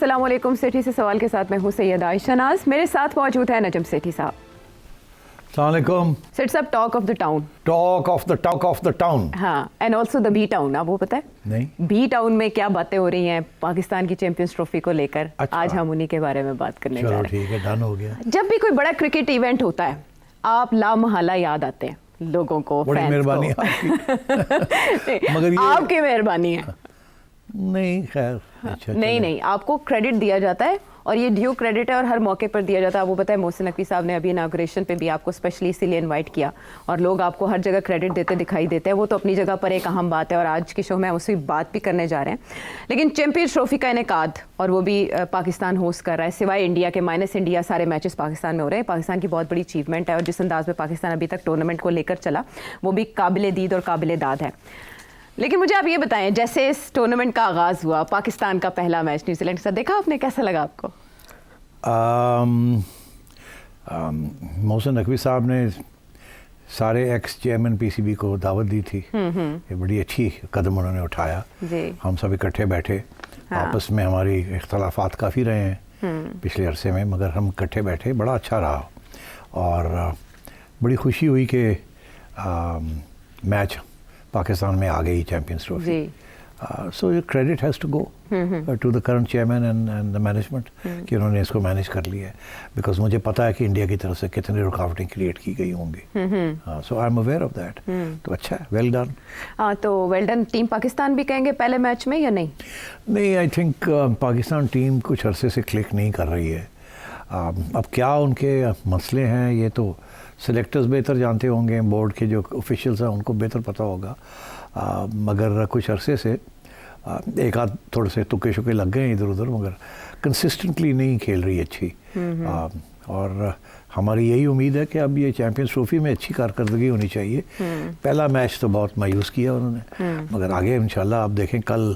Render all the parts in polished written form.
अस्सलाम वालेकुम। सेठी से सवाल के साथ मैं हूँ सैयदा आयशा नाज। मेरे साथ मौजूद है नजम सेठी साहब। अस्सलाम वालेकुम। सेठ साहब, talk of the town. Talk of the town. हाँ, and also the B town. आपको पता है नहीं, बी टाउन में क्या बातें हो रही हैं पाकिस्तान की चैंपियंस ट्रॉफी को लेकर? अच्छा। आज हम उन्हीं के बारे में बात करने जा चलो रहे हैं। ठीक है, डन हो गया। जब भी कोई बड़ा क्रिकेट इवेंट होता है, आप लामहला याद आते हैं लोगों को, बड़ी फैंस मेहरबानी को। आपकी। मगर ये आपकी मेहरबानी है। नहीं, खैर अच्छा, नहीं, आपको क्रेडिट दिया जाता है और ये ड्यू क्रेडिट है और हर मौके पर दिया जाता है। आपको पता है मोहसिन नकवी साहब ने अभी इनाग्रेशन पे भी आपको स्पेशली इसीलिए इनवाइट किया और लोग आपको हर जगह क्रेडिट देते दिखाई देते हैं। वो तो अपनी जगह पर एक अहम बात है और आज के शो में हम उसी बात भी करने जा रहे हैं। लेकिन चैंपियंस ट्रॉफी का इनेकाद, और वो भी पाकिस्तान होस्ट कर रहा है, सिवाय इंडिया के, माइनस इंडिया सारे मैचेस पाकिस्तान में हो रहे हैं। पाकिस्तान की बहुत बड़ी अचीवमेंट है और जिस अंदाज में पाकिस्तान अभी तक टूर्नामेंट को लेकर चला वो भी काबिल दीद और काबिल दाद है। लेकिन मुझे आप ये बताएं, जैसे इस टूर्नामेंट का आगाज़ हुआ, पाकिस्तान का पहला मैच न्यूजीलैंड के साथ देखा आपने, कैसा लगा आपको? मोहसिन नकवी साहब ने सारे एक्स चेयरमैन पीसीबी को दावत दी थी। ये बड़ी अच्छी कदम उन्होंने उठाया जी। हम सब इकट्ठे बैठे। हाँ। आपस में हमारी इख्तलाफात काफ़ी रहे हैं पिछले अरसे में, मगर हम इकट्ठे बैठे, बड़ा अच्छा रहा और बड़ी खुशी हुई कि मैच पाकिस्तान में आ गई champions trophy. So credit has to go to the current chairman and the management कि उन्होंने इसको मैनेज कर लिया है। बिकॉज मुझे पता है कि इंडिया की तरफ से कितनी रुकावटें क्रिएट की गई होंगी। So I am aware of that. तो अच्छा है, वेल डन। हाँ, तो वेल डन। टीम पाकिस्तान भी कहेंगे पहले मैच में या नहीं? नहीं, आई थिंक पाकिस्तान टीम कुछ अरसे से क्लिक नहीं कर रही है। अब क्या उनके मसले हैं ये तो सिलेक्टर्स बेहतर जानते होंगे, बोर्ड के जो ऑफिशियल्स हैं उनको बेहतर पता होगा। मगर कुछ अरसे से एक आध थोड़े से तुक्के शुक्के लग गए इधर उधर, मगर कंसिस्टेंटली नहीं खेल रही अच्छी। और हमारी यही उम्मीद है कि अब ये चैंपियंस ट्रॉफी में अच्छी कारकर्दगी होनी चाहिए। पहला मैच तो बहुत मायूस किया उन्होंने, मगर आगे इंशाल्लाह आप देखें, कल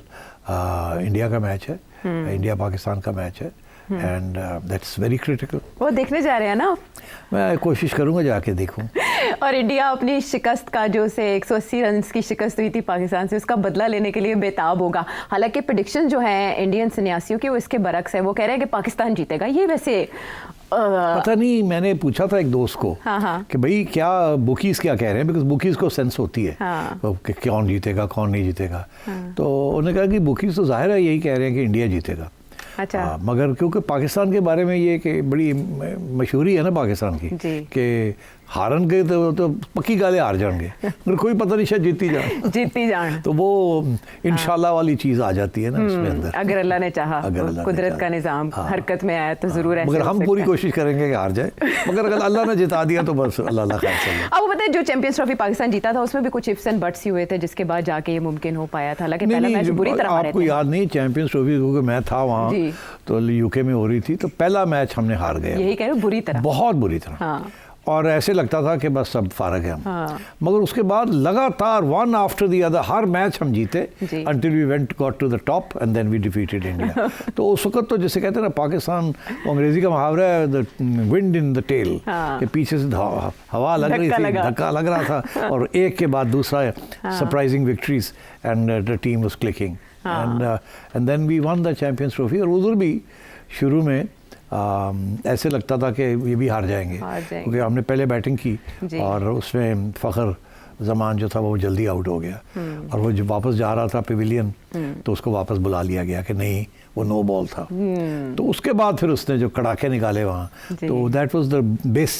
इंडिया का मैच है, इंडिया पाकिस्तान का मैच है एंड दैट्स वेरी क्रिटिकल। वो देखने जा रहे हैं ना? मैं कोशिश करूंगा जाके देखूं। और इंडिया अपनी शिकस्त का, जो से 180 रन की शिकस्त हुई थी पाकिस्तान से, उसका बदला लेने के लिए बेताब होगा। हालांकि प्रेडिक्शन जो है इंडियन सन्यासियों की वो इसके बरक्स है। वो कह रहे हैं कि पाकिस्तान जीतेगा। ये वैसे पता नहीं, मैंने पूछा था एक दोस्त को कि भाई क्या बुकीज क्या कह रहे हैं, बिकॉज बुकीज को सेंस होती है कि कौन जीतेगा कौन नहीं जीतेगा। तो उन्होंने कहा कि बुकीज तो जाहिर है यही कह रहे हैं कि इंडिया जीतेगा। अच्छा। मगर क्योंकि पाकिस्तान के बारे में ये कि बड़ी मशहूरी है ना पाकिस्तान की कि हारन के तो पक्की गाले हार जाएंगे, मगर कोई पता नहीं शायद जीती जान तो वो इंशाल्लाह वाली चीज़ आ जाती है ना उसमें अंदर। अगर अल्लाह ने चाहा, कुदरत का निज़ाम हरकत में आया तो ज़रूर ऐसा। मगर हम पूरी कोशिश करेंगे कि हार जाए, मगर अगर अल्लाह ने जिता दिया तो बस अल्लाह खैर चले। आपको पता है जो चैंपियंस ट्रॉफी पाकिस्तान जीता था उसमें भी कुछ इफ्स एंड बट्स हुए थे, जिसके बाद जाके ये मुमकिन हो पाया था। हालांकि पहला मैच बुरी तरह हारे थे। आपको याद नहीं चैंपियंस ट्रॉफी, क्योंकि मैं था वहाँ तो यूके में हो रही थी, तो पहला मैच हमने हार गया। यही कह रहे हो, बुरी तरह, बहुत बुरी तरह। और ऐसे लगता था कि बस सब फारग है हम। मगर उसके बाद लगातार वन आफ्टर द अदर हर मैच हम जीते until we went got to the top and then we defeated India. तो उस वक्त तो जैसे कहते हैं ना, पाकिस्तान, अंग्रेजी का मुहावरा है the wind in the tail, के पीछे से हवा लग रही थी, धक्का लग रहा था और एक के बाद दूसरा surprising victories and the team was clicking and then we won the champions trophy. और उधर भी शुरू में ऐसे लगता था कि ये भी हार जाएंगे क्योंकि हमने पहले बैटिंग की और उसमें फ़खर जमान जो था वो जल्दी आउट हो गया और वो जब वापस जा रहा था पेविलियन तो उसको वापस बुला लिया गया कि नहीं, वो नो बॉल था। तो उसके बाद फिर उसने जो कड़ाके निकाले वहाँ, तो दैट वाज द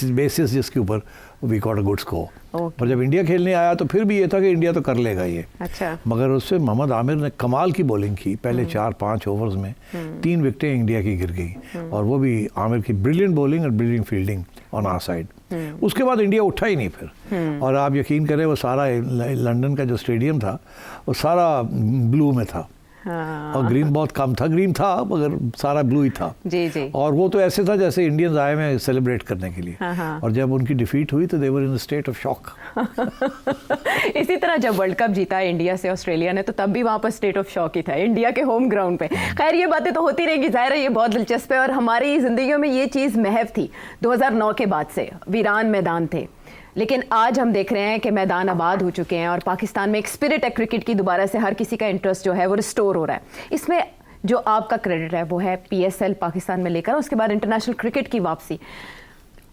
बेसिस जिसके ऊपर we got a good score. पर जब इंडिया खेलने आया तो फिर भी ये था कि इंडिया तो कर लेगा ये। अच्छा। मगर उससे मोहम्मद आमिर ने कमाल की बॉलिंग की, पहले 4-5 ओवर्स में 3 विकेटें इंडिया की गिर गई और वो भी आमिर की ब्रिलियंट बॉलिंग और brilliant fielding on our side. उसके बाद इंडिया उठा ही नहीं फिर। और आप यकीन करें वो सारा लंदन का जो स्टेडियम था वो सारा ब्लू में था। और ग्रीन बहुत कम था, ग्रीन था मगर सारा ब्लू ही था। जी। और वो तो ऐसे था जैसे इंडियंस आए हैं सेलिब्रेट करने के लिए। और जब उनकी डिफीट हुई तो दे वर इन अ स्टेट ऑफ शॉक। इसी तरह जब वर्ल्ड कप जीता इंडिया से ऑस्ट्रेलिया ने, तो तब भी वहाँ पर स्टेट ऑफ शॉक ही था, इंडिया के होम ग्राउंड पे। खैर, ये बातें तो होती रहेंगी, जाहिर है ये बहुत दिलचस्प है और हमारी ज़िंदगियों में ये चीज़ महव थी। 2009 के बाद से वीरान मैदान थे, लेकिन आज हम देख रहे हैं कि मैदान आबाद हो चुके हैं और पाकिस्तान में एक स्पिरिट है क्रिकेट की, दोबारा से हर किसी का इंटरेस्ट जो है वो रिस्टोर हो रहा है। इसमें जो आपका क्रेडिट है वो है PSL पाकिस्तान में लेकर, उसके बाद इंटरनेशनल क्रिकेट की वापसी,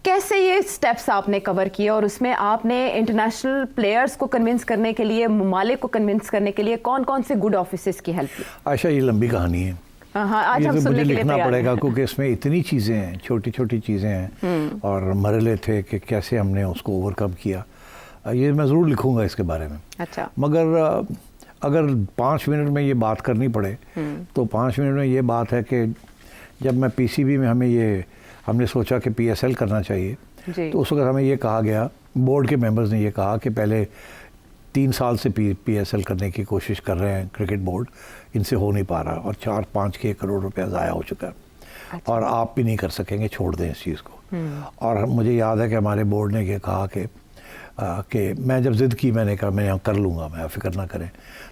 कैसे ये स्टेप्स आपने कवर किए और उसमें आपने इंटरनेशनल प्लेयर्स को कन्विंस करने के लिए, ममालिक को कन्विंस करने के लिए कौन कौन से गुड ऑफिसेस की हेल्प की? आशा, ये लंबी कहानी है। हाँ, आज ये हम तो सुनने मुझे के लिए लिखना तैयार पड़ेगा हैं। क्योंकि इसमें इतनी चीज़ें हैं, छोटी छोटी चीज़ें हैं और मरहले थे कि कैसे हमने उसको ओवरकम किया। ये मैं ज़रूर लिखूंगा इसके बारे में। अच्छा। मगर अगर 5 मिनट में ये बात करनी पड़े तो 5 मिनट में ये बात है कि जब मैं PCB में हमने सोचा कि PSL करना चाहिए, तो उस वक्त हमें ये कहा गया, बोर्ड के मेंबर्स ने ये कहा कि पहले 3 साल से PSL करने की कोशिश कर रहे हैं क्रिकेट बोर्ड, इनसे हो नहीं पा रहा और 4-5 करोड़ रुपया ज़ाया हो चुका है। अच्छा। और आप भी नहीं कर सकेंगे, छोड़ दें इस चीज़ को। और मुझे याद है कि हमारे बोर्ड ने ये कहा कि मैं जब ज़िद की, मैंने कहा मैं यहाँ कर लूँगा, मैं फिक्र ना करें,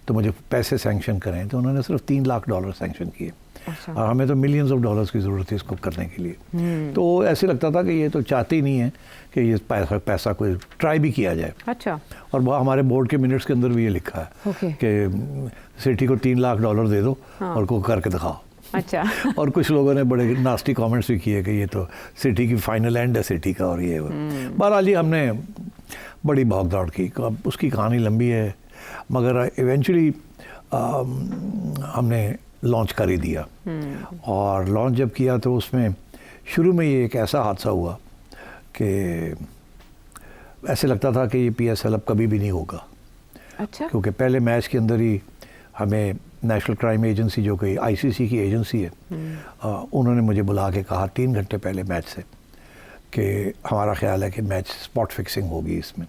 तो मुझे पैसे सैंक्शन करें। तो उन्होंने सिर्फ $3 लाख सैंक्शन किए। अच्छा। और हमें तो मिलियंस ऑफ डॉलर्स की ज़रूरत थी इसको करने के लिए। तो ऐसे लगता था कि ये तो चाहते ही नहीं है कि ये पैसा कोई ट्राई भी किया जाए। अच्छा। और वो हमारे बोर्ड के मिनट्स के अंदर भी ये लिखा है कि सिटी को $3 लाख दे दो और को करके दिखाओ। अच्छा। और कुछ लोगों ने बड़े नास्टी कमेंट्स भी किए कि ये तो सिटी की फाइनल एंड है सिटी का, और ये बहरहाल जी हमने बड़ी भाग दौड़ की। उसकी कहानी लंबी है, मगर इवेंचुअली हमने लॉन्च कर ही दिया। और लॉन्च जब किया तो उसमें शुरू में ये एक ऐसा हादसा हुआ कि ऐसे लगता था कि ये PSL अब कभी भी नहीं होगा। अच्छा। क्योंकि पहले मैच के अंदर ही हमें नेशनल क्राइम एजेंसी, जो कि ICC की एजेंसी है, उन्होंने मुझे बुला के कहा 3 घंटे पहले मैच से कि हमारा ख्याल है कि मैच स्पॉट फिक्सिंग होगी इसमें,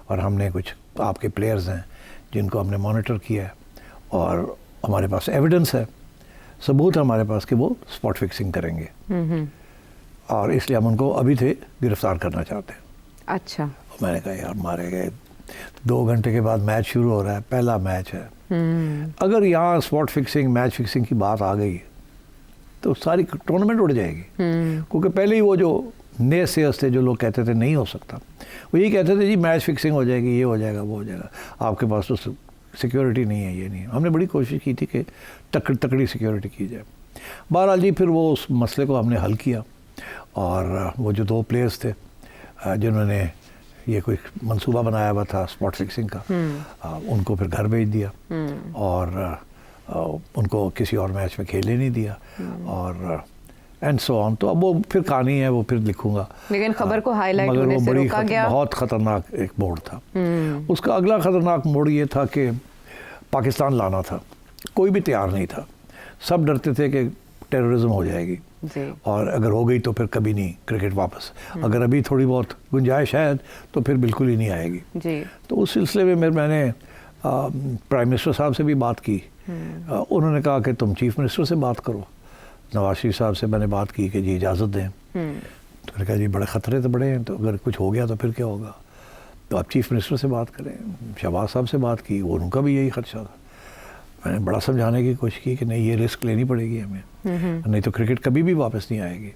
और हमने कुछ आपके प्लेयर्स हैं जिनको हमने मॉनिटर किया है और हमारे पास एविडेंस है, सबूत है हमारे पास कि वो स्पॉट फिक्सिंग करेंगे, और इसलिए हम उनको अभी थे गिरफ्तार करना चाहते हैं। अच्छा। और मैंने कहा यार मारे गए, 2 घंटे के बाद मैच शुरू हो रहा है, पहला मैच है। अगर यहाँ स्पॉट फिक्सिंग, मैच फिक्सिंग की बात आ गई तो सारी टूर्नामेंट उड़ जाएगी। क्योंकि पहले ही वो जो नए सेयर्स थे, जो लोग कहते थे नहीं हो सकता, वो यही कहते थे जी मैच फिक्सिंग हो जाएगी, ये हो जाएगा, वो हो जाएगा, आपके पास तो सिक्योरिटी नहीं है, ये नहीं है। हमने बड़ी कोशिश की थी कि तकड़ी सिक्योरिटी की जाए। बहरहाल जी फिर वो उस मसले को हमने हल किया, और वो जो 2 प्लेयर्स थे जिन्होंने ये कोई मंसूबा बनाया हुआ था स्पॉट फिक्सिंग का, उनको फिर घर भेज दिया और उनको किसी और मैच में खेलने नहीं दिया, और एंड सो ऑन। तो अब वो फिर कहानी है, वो फिर लिखूंगा, लेकिन खबर को हाईलाइट होने से रोका गया। बहुत ख़तरनाक एक मोड़ था। उसका अगला ख़तरनाक मोड़ ये था कि पाकिस्तान लाना था, कोई भी तैयार नहीं था, सब डरते थे कि टेररिज्म हो जाएगी और अगर हो गई तो फिर कभी नहीं क्रिकेट वापस, अगर अभी थोड़ी बहुत गुंजाइश है तो फिर बिल्कुल ही नहीं आएगी जी। तो उस सिलसिले में मैंने प्राइम मिनिस्टर साहब से भी बात की। उन्होंने कहा कि तुम चीफ मिनिस्टर से बात करो। नवाज शरीफ साहब से मैंने बात की कि जी इजाज़त दें, तो मैंने कहा जी बड़े ख़तरे तो बड़े हैं, तो अगर कुछ हो गया तो फिर क्या होगा, तो आप चीफ मिनिस्टर से बात करें। शहबाज साहब से बात की, उनका भी यही खर्चा था। मैंने बड़ा समझाने की कोशिश की कि नहीं ये रिस्क लेनी पड़ेगी हमें, नहीं तो क्रिकेट कभी भी वापस नहीं आएगी।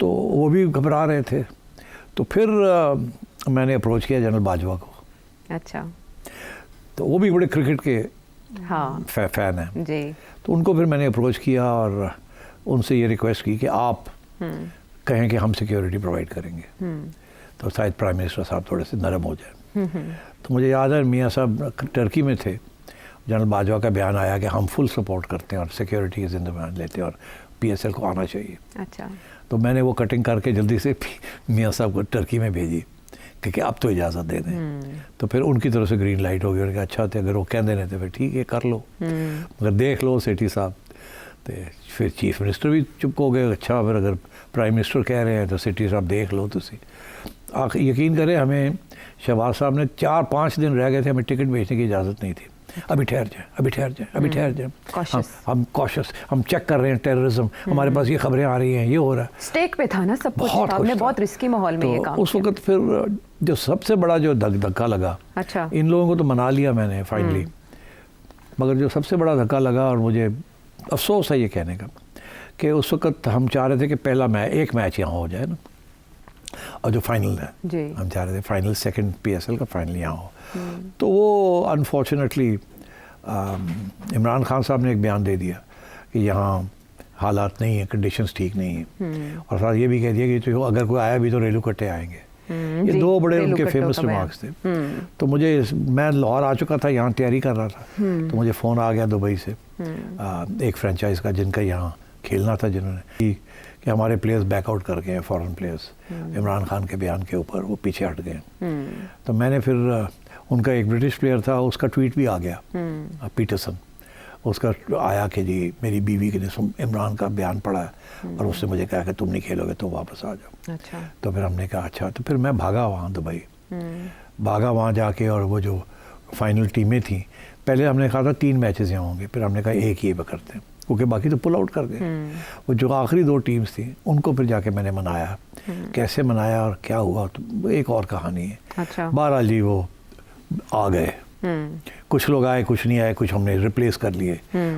तो वो भी घबरा रहे थे। तो फिर मैंने अप्रोच किया जनरल बाजवा को। अच्छा। तो वो भी बड़े क्रिकेट के हाँ फैन हैं जी। तो उनको फिर मैंने अप्रोच किया और उनसे ये रिक्वेस्ट की कि आप कहें कि हम सिक्योरिटी प्रोवाइड करेंगे, तो शायद प्राइम मिनिस्टर साहब थोड़े से नरम हो जाए। तो मुझे याद है मियाँ साहब टर्की में थे, जनरल बाजवा का बयान आया कि हम फुल सपोर्ट करते हैं और सिक्योरिटी के जिम्मेदारी लेते हैं और PSL को आना चाहिए। अच्छा। तो मैंने वो कटिंग करके जल्दी से मियाँ साहब को टर्की में भेजी कि अब तो इजाज़त दे दें। तो फिर उनकी तरफ से ग्रीन लाइट हो गई। उन्होंने कहा अच्छा तो अगर वो कह देने तो फिर ठीक है कर लो, मगर देख लो सेठी साहब। तो फिर चीफ मिनिस्टर भी चुप हो गए। अच्छा फिर अगर प्राइम मिनिस्टर कह रहे हैं तो सेठी साहब देख लो तुसी। यकीन करें हमें शहबाज साहब ने 4-5 दिन रह गए थे, हमें टिकट बेचने की इजाज़त नहीं थी। अभी ठहर जाए, अभी ठहर जाए, अभी ठहर जाए, हम कॉशियस, हम चेक कर रहे हैं टेररिज्म, हमारे पास ये खबरें आ रही हैं, ये हो रहा है। स्टेक पे था ना सब कुछ, आपने बहुत रिस्की माहौल में ये काम उस वक्त फिर जो सबसे बड़ा जो धक्का लगा, अच्छा इन लोगों को तो मना लिया मैंने फाइनली, मगर जो सबसे बड़ा धक्का लगा और मुझे अफसोस है ये कहने का कि उस वक्त हम चाह रहे थे कि पहला एक मैच यहाँ हो जाए ना, और जो फाइनल है हम चाह रहे थे फाइनल सेकंड PSL का फाइनल यहाँ हो। तो वो अनफॉर्चुनेटली इमरान खान साहब ने एक बयान दे दिया कि यहाँ हालात नहीं है, कंडीशंस ठीक नहीं है। और साथ ये भी कह दिया कि तो अगर कोई आया भी तो रेलू कट्टे आएंगे। ये दो बड़े उनके फेमस रिमार्क्स थे। तो मुझे, मैं लाहौर आ चुका था, यहाँ तैयारी कर रहा था, तो मुझे फ़ोन आ गया दुबई से एक फ्रेंचाइज का जिनका यहाँ खेलना था, जिन्होंने कि हमारे प्लेयर्स बैकआउट कर गए हैं, फॉरेन प्लेयर्स, इमरान खान के बयान के ऊपर वो पीछे हट गए। तो मैंने फिर उनका एक ब्रिटिश प्लेयर था, उसका ट्वीट भी आ गया, पीटरसन, उसका आया कि जी मेरी बीवी ने इमरान का बयान पढ़ा है और उसने मुझे कहा कि तुम नहीं खेलोगे तो वापस आ जाओ। अच्छा। तो फिर हमने कहा अच्छा, तो फिर मैं भागा वहाँ दुबई, भागा वहाँ जाके, और वो जो फाइनल टीमें थी, पहले हमने कहा था 3 मैचेस यहाँ होंगे, फिर हमने कहा एक ही करते हैं, क्योंकि बाकी तो पुल आउट कर गए। वो जो आखिरी 2 टीम्स थी उनको फिर जाके मैंने मनाया, कैसे मनाया और क्या हुआ तो एक और कहानी है। अच्छा। बहरहाल जी वो आ गए, कुछ लोग आए, कुछ नहीं आए, कुछ हमने रिप्लेस कर लिए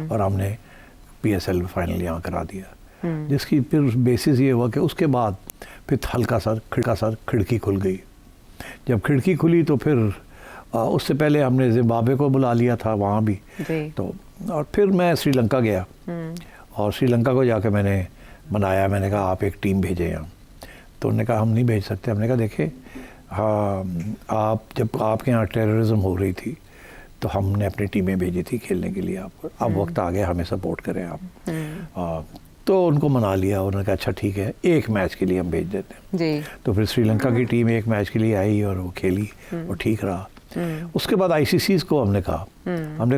और हमने PSL फाइनल यहाँ करा दिया, जिसकी फिर बेसिस ये हुआ कि उसके बाद फिर हल्का सा खिड़की खुल गई। जब खिड़की खुली तो फिर उससे पहले हमने जिम्बाब्वे को बुला लिया था वहाँ भी, तो और फिर मैं श्रीलंका गया और श्रीलंका को जाके मैंने मनाया। मैंने कहा आप एक टीम भेजें यहाँ, तो उन्होंने कहा हम नहीं भेज सकते। हमने कहा देखिए, हाँ, आप जब आपके यहाँ टेररिज्म हो रही थी तो हमने अपनी टीमें भेजी थी खेलने के लिए, आप अब वक्त आ गया, हमें सपोर्ट करें आप। तो उनको मना लिया, उन्होंने कहा अच्छा ठीक है, एक मैच के लिए हम भेज देते हैं जी। तो फिर श्रीलंका की टीम एक मैच के लिए आई और वो खेली और ठीक रहा। उसके बाद ICCs को हमने कहा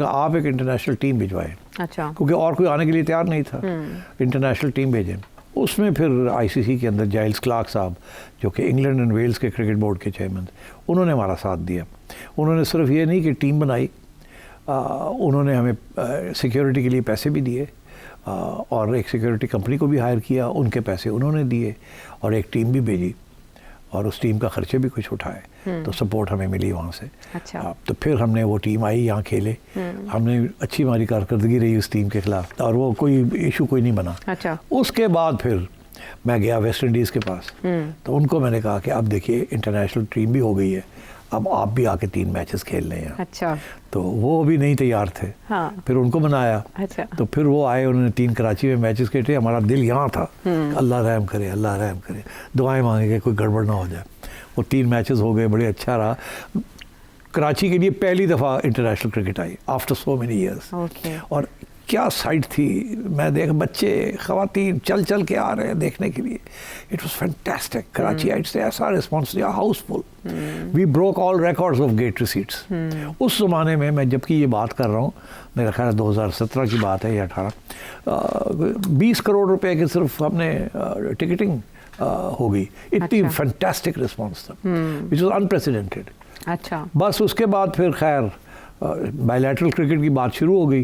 आप एक इंटरनेशनल टीम भिजवाएं। अच्छा। क्योंकि और कोई आने के लिए तैयार नहीं था, इंटरनेशनल टीम भेजें। उसमें फिर ICC के अंदर जाइल्स क्लार्क साहब, जो कि इंग्लैंड एंड वेल्स के क्रिकेट बोर्ड के चेयरमैन, उन्होंने हमारा साथ दिया। उन्होंने सिर्फ ये नहीं कि टीम बनाई, उन्होंने हमें सिक्योरिटी के लिए पैसे भी दिए और एक सिक्योरिटी कंपनी को भी हायर किया, उनके पैसे उन्होंने दिए और एक टीम भी भेजी और उस टीम का खर्चे भी कुछ उठाए। तो सपोर्ट हमें मिली वहाँ से। अच्छा। तो फिर हमने वो टीम आई, यहाँ खेले, हमने अच्छी हमारी कारकर्दगी रही उस टीम के खिलाफ और वो कोई इशू कोई नहीं बना। अच्छा। उसके बाद फिर मैं गया वेस्ट इंडीज़ के पास, तो उनको मैंने कहा कि अब देखिए इंटरनेशनल टीम भी हो गई है, अब आप भी आके 3 मैचेस खेल लें यहाँ। अच्छा। तो वो भी नहीं तैयार थे। हाँ। फिर उनको मनाया। अच्छा। तो फिर वो आए, उन्होंने 3 कराची में मैचेस खेले। हमारा दिल यहाँ था, अल्लाह रहम करे, अल्लाह रहम करे, दुआएं मांगे कोई गड़बड़ ना हो जाए। वो 3 मैचेस हो गए, बड़े अच्छा रहा। कराची के लिए पहली दफ़ा international cricket I after so many years. और क्या साइट थी, मैं देख बच्चे ख़वातीन चल के आ रहे हैं देखने के लिए। It was fantastic. कराची आइट से ऐसा रिस्पॉन्स दिया, housefull. We broke all records of gate receipts. उस ज़माने में, मैं जबकि ये बात कर रहा हूँ, मेरा ख्याल 2017 की बात है या 18, 20 करोड़ रुपए की सिर्फ हमने टिकटिंग हो गई। इतनी फैंटास्टिक रिस्पॉन्स था, विच वॉज अनप्रेसिडेंटेड। अच्छा। बस उसके बाद फिर खैर बायलैटरल क्रिकेट की बात शुरू हो गई।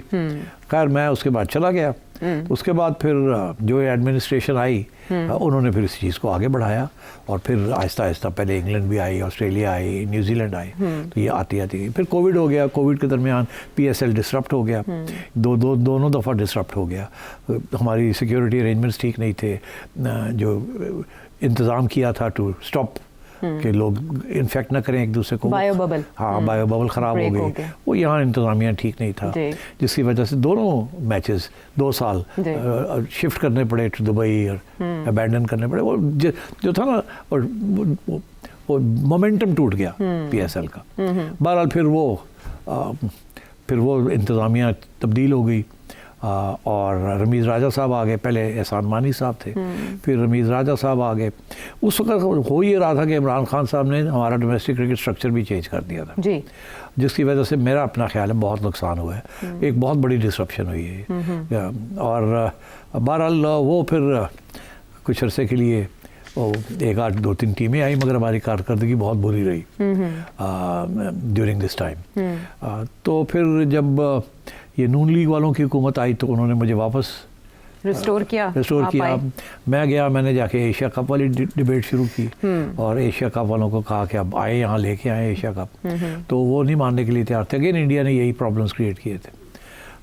खैर मैं उसके बाद चला गया। उसके बाद फिर जो एडमिनिस्ट्रेशन आई, उन्होंने फिर इस चीज़ को आगे बढ़ाया और फिर आहिस्ता आहिस्ता पहले इंग्लैंड भी आई, ऑस्ट्रेलिया आई, न्यूजीलैंड आई। तो ये आती फिर कोविड हो गया। कोविड के दरमियान PSL डिसरप्ट हो गया, दोनों दफ़ा डिसरप्ट हो गया। हमारी सिक्योरिटी अरेंजमेंट्स ठीक नहीं थे, जो इंतज़ाम किया था टू स्टॉप कि लोग इन्फेक्ट ना करें एक दूसरे को, बायो बबल। हाँ, बायो बबल ख़राब हो गई। वो यहाँ इंतज़ामिया ठीक नहीं था, जिसकी वजह से दोनों मैचेस 2 साल शिफ्ट करने पड़े टू दुबई और अबैंडन करने पड़े। वो जो था ना, और वो मोमेंटम टूट गया PSL का। बहरहाल फिर वो इंतज़ामिया तब्दील हो गई और रमीज़ राजा साहब आ गए। पहले एहसान मानी साहब थे, फिर रमीज़ राजा साहब आ गए। उस वक्त हो ये रहा था कि इमरान खान साहब ने हमारा डोमेस्टिक क्रिकेट स्ट्रक्चर भी चेंज कर दिया था जी, जिसकी वजह से मेरा अपना ख्याल है बहुत नुकसान हुआ है। एक बहुत बड़ी डिसरप्शन हुई है। और बहरहाल वो फिर कुछ अरसे के लिए 1, 8, 2, 3 टीमें आई, मगर हमारी कारकर्दगी बहुत बुरी रही ड्यूरिंग दिस टाइम। तो फिर जब ये नून लीग वालों की हुकूमत आई तो उन्होंने मुझे वापस रिस्टोर किया। मैं गया, मैंने जाके एशिया कप वाली डिबेट शुरू की और एशिया कप वालों को कहा कि अब आए, यहाँ लेके आए एशिया कप। तो वो नहीं मानने के लिए तैयार थे। अगेन इंडिया ने यही प्रॉब्लम्स क्रिएट किए थे।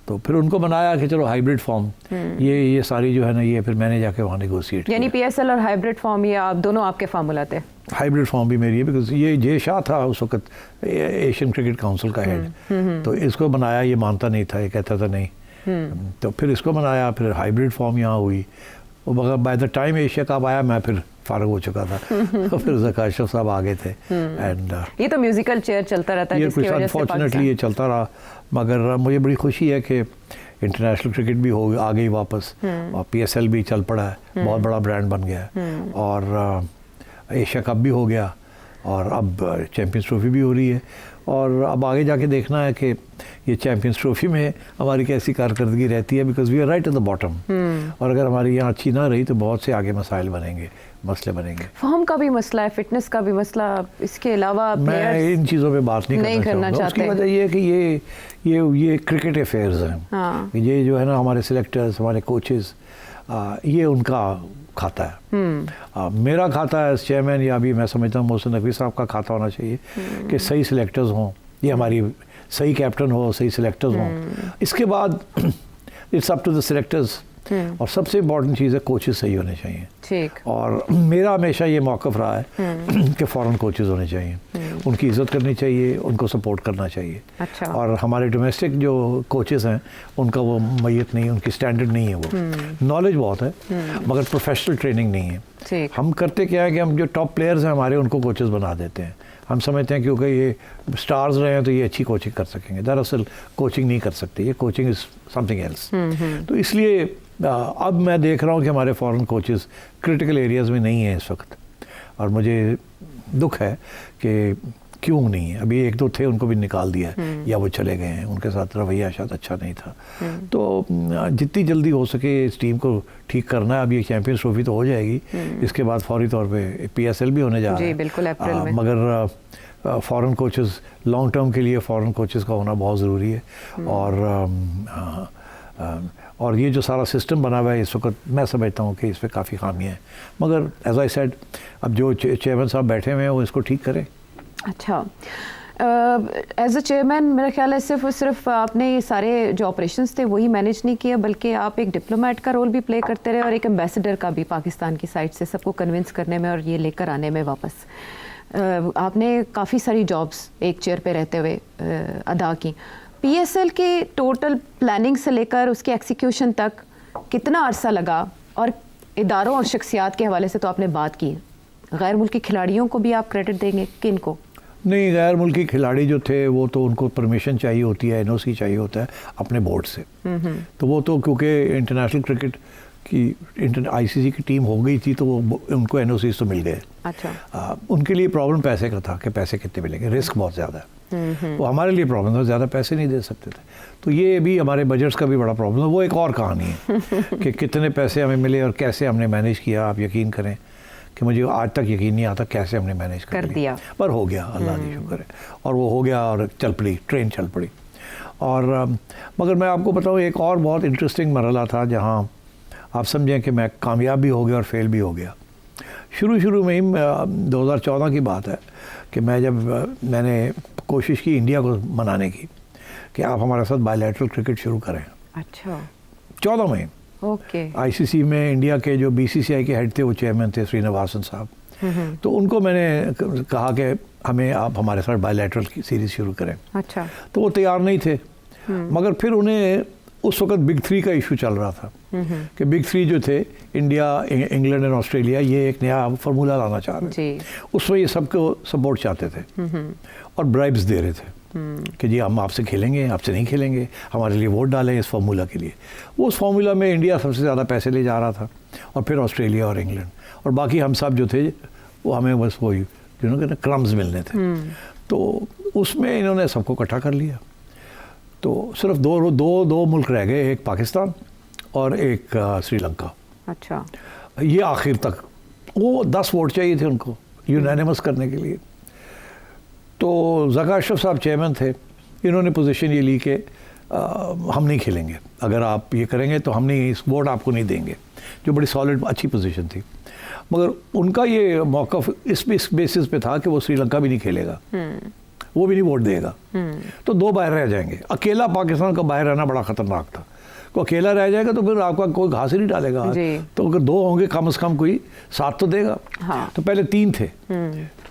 तो फिर उनको बनाया कि चलो हाइब्रिड फॉर्म, ये सारी जो है ना, ये फिर मैंने जाके वहाँ नेगोशिएट। यानी PSL और हाइब्रिड फॉर्म, ये आप दोनों आपके फार्मूला थे? हाइब्रिड फॉर्म भी मेरी है, बिकॉज ये जे शाह था उस वक्त एशियन क्रिकेट काउंसिल का हेड, तो इसको बनाया, ये मानता नहीं था, ये कहता था नहीं तो फिर इसको बनाया, फिर हाइब्रिड फॉर्म यहाँ हुई, मगर by the time Asia cup आया मैं फिर फारग हो चुका था। तो फिर ज़का अशरफ साहब आगे थे एंड ये तो म्यूजिकल चेयर चलता रहता है, ये जिसकी कुछ वजह से अनफॉर्चुनेटली ये चलता रहा, मगर मुझे बड़ी खुशी है कि इंटरनेशनल क्रिकेट भी हो आ गई वापस और PSL भी चल पड़ा है, बहुत बड़ा ब्रांड बन गया है और एशिया कप भी हो गया और अब चैम्पियंस ट्रॉफी भी हो रही है और अब आगे जाके देखना है कि ये चैम्पियंस ट्रॉफी में हमारी कैसी कारकर्दगी रहती है, because we are right at the bottom और अगर हमारी यहाँ अच्छी ना रही तो बहुत से आगे मसाइल बनेंगे, मसले बनेंगे। फॉर्म का भी मसला है, फिटनेस का भी मसला, इसके अलावा मैं इन चीज़ों पे बात नहीं करना चाहूँगा। उसकी वजह ये है कि ये क्रिकेट अफेयर्स हैं। हाँ। ये जो है ना हमारे सिलेक्टर्स, हमारे कोचेस, ये उनका खाता है। मेरा खाता है एज चेयरमैन, या अभी मैं समझता हूँ मोहसिन नकवी साहब का खाता होना चाहिए कि सही सिलेक्टर्स हों, ये हमारी सही कैप्टन हो, सही सिलेक्टर्स हों। इसके बाद it's up to the selectors और सबसे इम्पॉर्टेंट चीज़ है कोचेस सही होने चाहिए। ठीक। और मेरा हमेशा ये मौक़िफ़ रहा है कि फ़ॉरेन कोचेस होने चाहिए, उनकी इज़्ज़त करनी चाहिए, उनको सपोर्ट करना चाहिए। अच्छा। और हमारे डोमेस्टिक जो कोचेस हैं उनका वो मैयत नहीं, उनकी स्टैंडर्ड नहीं है, वो नॉलेज बहुत है मगर प्रोफेशनल ट्रेनिंग नहीं है। ठीक। हम करते क्या है कि हम जो टॉप प्लेयर्स हैं हमारे उनको कोचेस बना देते हैं। हम समझते हैं क्योंकि ये स्टार्स रहे हैं तो ये अच्छी कोचिंग कर सकेंगे, दरअसल कोचिंग नहीं कर सकते, ये कोचिंग इज़ समथिंग एल्स। तो इसलिए अब मैं देख रहा हूँ कि हमारे फॉरेन कोचेस क्रिटिकल एरियाज़ में नहीं हैं इस वक्त और मुझे दुख है कि क्यों नहीं है। अभी एक दो थे उनको भी निकाल दिया या वो चले गए हैं, उनके साथ रवैया शायद अच्छा नहीं था। तो जितनी जल्दी हो सके इस टीम को ठीक करना है। अब ये चैम्पियंस ट्रॉफी तो हो जाएगी, इसके बाद फौरी तौर पे PSL भी होने जा रहा है। बिल्कुल अप्रैल में। मगर फॉरेन कोचेस लॉन्ग टर्म के लिए फॉरेन कोचेस का होना बहुत ज़रूरी है और ये जो सारा सिस्टम बना हुआ है इस वक्त मैं समझता हूँ कि इस पर काफ़ी खामियाँ हैं, मगर एज आई सेड अब जो चेयरमैन साहब बैठे हुए हैं वो इसको ठीक करें। अच्छा, एज अ चेयरमैन मेरा ख्याल है सिर्फ आपने ये सारे जो ऑपरेशंस थे वही मैनेज नहीं किया, बल्कि आप एक डिप्लोमेट का रोल भी प्ले करते रहे और एक एम्बेसडर का भी पाकिस्तान की साइड से सबको कन्विंस करने में और ये लेकर आने में वापस। आपने काफ़ी सारी जॉब्स एक चेयर पे रहते हुए अदा की। PSL के टोटल प्लानिंग से लेकर उसके एक्सिक्यूशन तक कितना अरसा लगा, और इदारों और शख्सियात के हवाले से तो आपने बात की, गैर मुल्की खिलाड़ियों को भी आप क्रेडिट देंगे, किन को? नहीं, गैर मुल्की खिलाड़ी जो थे वो तो उनको परमिशन चाहिए होती है, NOC चाहिए होता है अपने बोर्ड से। तो वो तो क्योंकि इंटरनेशनल क्रिकेट की ICC की टीम हो गई थी तो वो उनको NOC तो मिल गए। अच्छा। उनके लिए प्रॉब्लम पैसे का था कि पैसे कितने मिलेंगे, रिस्क बहुत ज़्यादा है। वो हमारे लिए प्रॉब्लम था, ज़्यादा पैसे नहीं दे सकते थे। तो ये भी हमारे बजट्स का भी बड़ा प्रॉब्लम है, वो एक और कहानी है कि कितने पैसे हमें मिले और कैसे हमने मैनेज किया। आप यकीन करें कि मुझे आज तक यकीन नहीं आता कैसे हमने मैनेज कर दिया, पर हो गया, अल्लाह की शुक्र है। और वो हो गया और चल पड़ी, ट्रेन चल पड़ी। और मगर मैं आपको बताऊँ एक और बहुत इंटरेस्टिंग मरहला था जहाँ आप समझें कि मैं कामयाब भी हो गया और फेल भी हो गया। शुरू में ही 2014 की बात है कि मैंने कोशिश की इंडिया को मनाने की कि आप हमारे साथ बायलैटरल क्रिकेट शुरू करें। अच्छा। 14 में ओके। ICC में इंडिया के जो BCCI के हेड थे वो चेयरमैन थे श्रीनिवासन साहब, तो उनको मैंने कहा कि हमें आप हमारे साथ बायलैटरल की सीरीज़ शुरू करें। अच्छा। तो वो तैयार नहीं थे, मगर फिर उन्हें उस वक्त बिग 3 का इशू चल रहा था कि बिग 3 जो थे इंडिया, इंग्लैंड और ऑस्ट्रेलिया, ये एक नया फार्मूला लाना चाह रहे थे। उसमें ये सबको सपोर्ट चाहते थे और ब्राइब्स दे रहे थे कि जी हम आपसे खेलेंगे, आपसे नहीं खेलेंगे, हमारे लिए वोट डालें इस फार्मूला के लिए। वो उस फार्मूला में इंडिया सबसे ज़्यादा पैसे ले जा रहा था और फिर ऑस्ट्रेलिया और इंग्लैंड, और बाकी हम सब जो थे वो हमें बस वो क्रम्स मिलने थे। तो उसमें इन्होंने सबको इकट्ठा कर लिया। तो सिर्फ दो मुल्क रह गए, एक पाकिस्तान और एक श्रीलंका। अच्छा। ये आखिर तक वो 10 वोट चाहिए थे उनको यूनानिमस करने के लिए। तो ज़का अशरफ साहब चेयरमैन थे, इन्होंने पोजीशन ये ली कि हम नहीं खेलेंगे, अगर आप ये करेंगे तो हम नहीं, इस वोट आपको नहीं देंगे, जो बड़ी सॉलिड अच्छी पोजीशन थी। मगर उनका ये मौक़िफ़ इस बेसिस पे था कि वो श्रीलंका भी नहीं खेलेगा, वो भी नहीं वोट देगा, तो 2 बाहर रह जाएंगे। अकेला पाकिस्तान का बाहर रहना बड़ा ख़तरनाक था। को अकेला रह जाएगा तो फिर आपका कोई घास ही नहीं डालेगा। तो अगर 2 होंगे कम से कम कोई साथ तो देगा। हाँ। तो पहले 3 थे,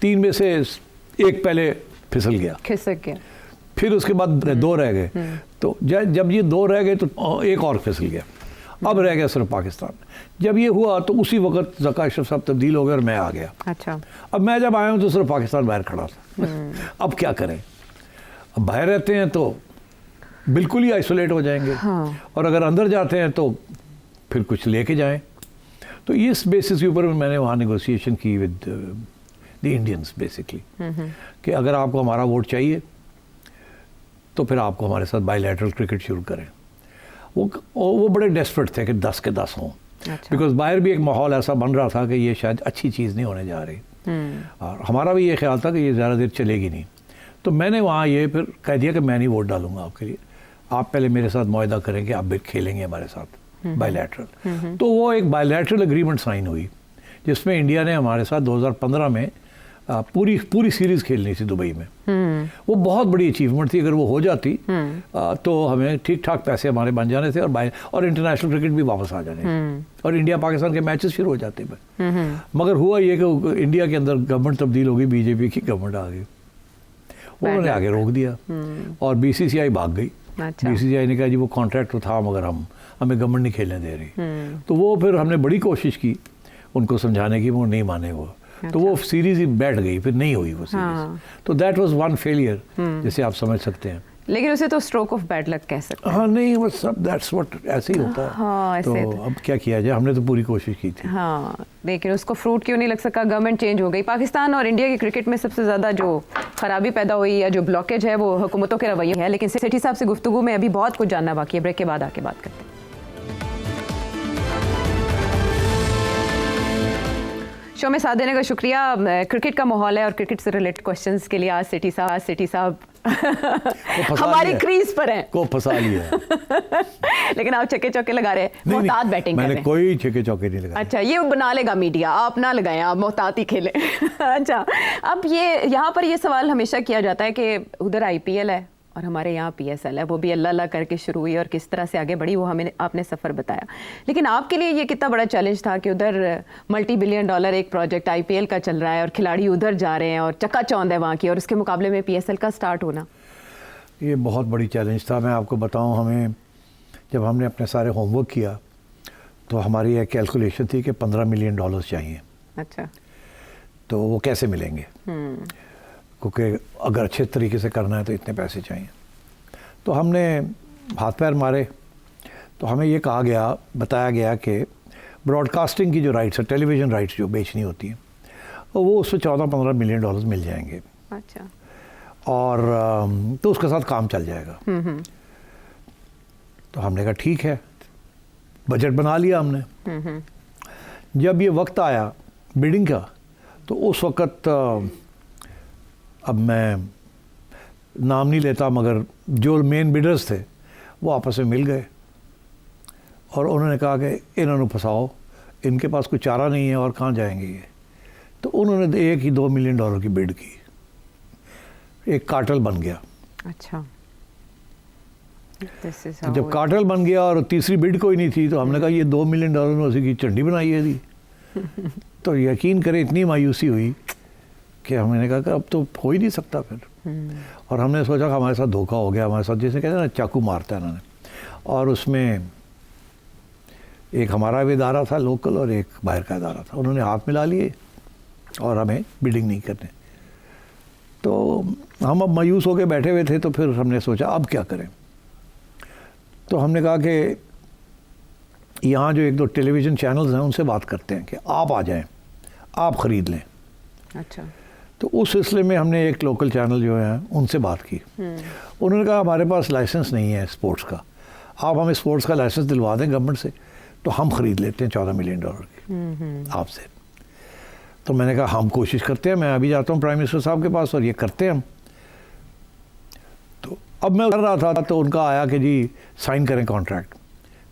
3 में से एक पहले खिसक गया। फिर उसके बाद 2 रह गए, तो जब ये 2 रह गए तो एक और फिसल गया, अब रह गया सिर्फ पाकिस्तान। जब ये हुआ तो उसी वक्त ज़का अशरफ साहब तब्दील हो गए और मैं आ गया। अच्छा। अब मैं जब आया हूँ तो सिर्फ पाकिस्तान बाहर खड़ा था। अब क्या करें, अब बाहर रहते हैं तो बिल्कुल ही आइसोलेट हो जाएंगे, हाँ। और अगर अंदर जाते हैं तो फिर कुछ लेके जाएं। तो इस बेसिस के ऊपर मैंने वहाँ नेगोशिएशन की विद द इंडियंस बेसिकली, कि अगर आपको हमारा वोट चाहिए तो फिर आपको हमारे साथ बायलैटरल क्रिकेट शुरू करें। वो बड़े डेस्परेट थे कि 10 के 10 हों, बिकॉज बाहर भी एक माहौल ऐसा बन रहा था कि ये शायद अच्छी चीज़ नहीं होने जा रही, और हमारा भी ये ख्याल था कि ये ज़्यादा देर चलेगी नहीं। तो मैंने वहाँ ये फिर कह दिया कि मैं नहीं वोट डालूंगा आपके लिए, आप पहले मेरे साथ मुआहदा करेंगे, आप भी खेलेंगे हमारे साथ बायलैटरल। तो वो एक बायलैटरल एग्रीमेंट साइन हुई जिसमें इंडिया ने हमारे साथ 2015 में पूरी सीरीज़ खेलनी थी दुबई में। वो बहुत बड़ी अचीवमेंट थी, अगर वो हो जाती तो हमें ठीक ठाक पैसे हमारे बन जाने थे, और इंटरनेशनल क्रिकेट भी वापस आ जाने, और इंडिया पाकिस्तान के मैचेस शुरू हो जाते। मगर हुआ ये कि इंडिया के अंदर गवर्नमेंट तब्दील हो गई, बीजेपी की गवर्नमेंट आ गई, उन्होंने आगे रोक दिया और बीसीसीआई भाग गई। बीसीसीआई ने कहा जी वो कॉन्ट्रैक्ट तो था मगर हमें गवर्नमेंट नहीं खेलने दे रही। तो वो फिर हमने बड़ी कोशिश की उनको समझाने की, वो नहीं माने वो। तो वो सीरीज ही बैठ गई, फिर नहीं हुई वो सीरीज। तो दैट वाज वन फेलियर, जैसे आप समझ सकते हैं। लेकिन उसे तो स्ट्रोक ऑफ बैड लक कह सकते हैं। हाँ, नहीं वो सब दैट्स व्हाट, ऐसे ही होता है। हाँ, तो अब क्या किया जाए, हमने तो पूरी कोशिश की थी। हाँ, लेकिन उसको फ्रूट क्यों नहीं लग सका, गवर्नमेंट चेंज हो गई। पाकिस्तान और इंडिया की क्रिकेट में सबसे ज़्यादा जो खराबी पैदा हुई या जो ब्लॉकेज है वो हुकूमतों के रवैये है। लेकिन सेठी साहब से गुफ्तगू में अभी बहुत कुछ जानना बाकी है, ब्रेक के बाद आके बात करते हैं। शो में साथ देने का शुक्रिया। क्रिकेट का माहौल है और क्रिकेट से रिलेटेड क्वेश्चंस के लिए आज सेठी साहब हमारी क्रीज पर हैं। को फंसा लिया लेकिन आप छक्के चौके लगा रहे हैं, मोहतात बैटिंग कर रहे हैं। मैंने कोई छक्के चौके नहीं लगाए। अच्छा, ये बना लेगा मीडिया, आप ना लगाएं, आप मोहतात ही खेलें। अच्छा, अब ये यहाँ पर ये सवाल हमेशा किया जाता है कि उधर आईपीएल है और हमारे यहाँ पीएसएल है, वो भी अल्लाह अल्लाह करके शुरू हुई और किस तरह से आगे बढ़ी वो हमें आपने सफ़र बताया। लेकिन आपके लिए ये कितना बड़ा चैलेंज था कि उधर $multi-billion एक प्रोजेक्ट आईपीएल का चल रहा है और खिलाड़ी उधर जा रहे हैं और चकाचौंध है वहाँ की, और उसके मुकाबले में पीएसएल का स्टार्ट होना। ये बहुत बड़ी चैलेंज था। मैं आपको बताऊँ, हमें जब हमने अपने सारे होमवर्क किया तो हमारी एक कैलकुलेशन थी कि $15 मिलियन चाहिए। अच्छा। तो वो कैसे मिलेंगे, क्योंकि अगर अच्छे तरीके से करना है तो इतने पैसे चाहिए। तो हमने हाथ पैर मारे, तो हमें ये कहा गया, बताया गया कि ब्रॉडकास्टिंग की जो राइट्स है, टेलीविज़न राइट्स जो बेचनी होती हैं, वो उससे $14-15 मिलियन मिल जाएंगे। अच्छा। और तो उसके साथ काम चल जाएगा। तो हमने कहा ठीक है, बजट बना लिया हमने। जब ये वक्त आया बिडिंग का, तो उस वक्त अब मैं नाम नहीं लेता, मगर जो मेन बिडर्स थे वो आपस में मिल गए और उन्होंने कहा कि इन्होंने फंसाओ, इनके पास कोई चारा नहीं है और कहाँ जाएंगे ये। तो उन्होंने $1 ही $2 मिलियन की बिड की, एक कार्टेल बन गया। अच्छा। तो जब कार्टेल बन गया और तीसरी बिड कोई नहीं थी, तो हमने कहा ये $2 मिलियन में उसी की चंडी बनाई है दी। तो यकीन करें इतनी मायूसी हुई कि हमने कहा कि अब तो हो ही नहीं सकता फिर। और हमने सोचा कि हमारे साथ धोखा हो गया, हमारे साथ जैसे कहते हैं ना चाकू मारता है इन्होंने। और उसमें एक हमारा भी इदारा था लोकल और एक बाहर का इदारा था, उन्होंने हाथ मिला लिए और हमें बिडिंग नहीं करने। तो हम अब मायूस होकर बैठे हुए थे। तो फिर हमने सोचा अब क्या करें। तो हमने कहा कि यहाँ जो 1-2 टेलीविज़न चैनल्स हैं उनसे बात करते हैं कि आप आ जाएं, आप ख़रीद लें। अच्छा। तो उस सिलसिले में हमने एक लोकल चैनल जो है उनसे बात की। उन्होंने कहा हमारे पास लाइसेंस नहीं है स्पोर्ट्स का, आप हमें स्पोर्ट्स का लाइसेंस दिलवा दें गवर्नमेंट से, तो हम ख़रीद लेते हैं $14 मिलियन की आपसे। तो मैंने कहा हम कोशिश करते हैं, मैं अभी जाता हूँ प्राइम मिनिस्टर साहब के पास और ये करते हैं हम। तो अब मैं कर रहा था तो उनका आया कि जी साइन करें कॉन्ट्रैक्ट।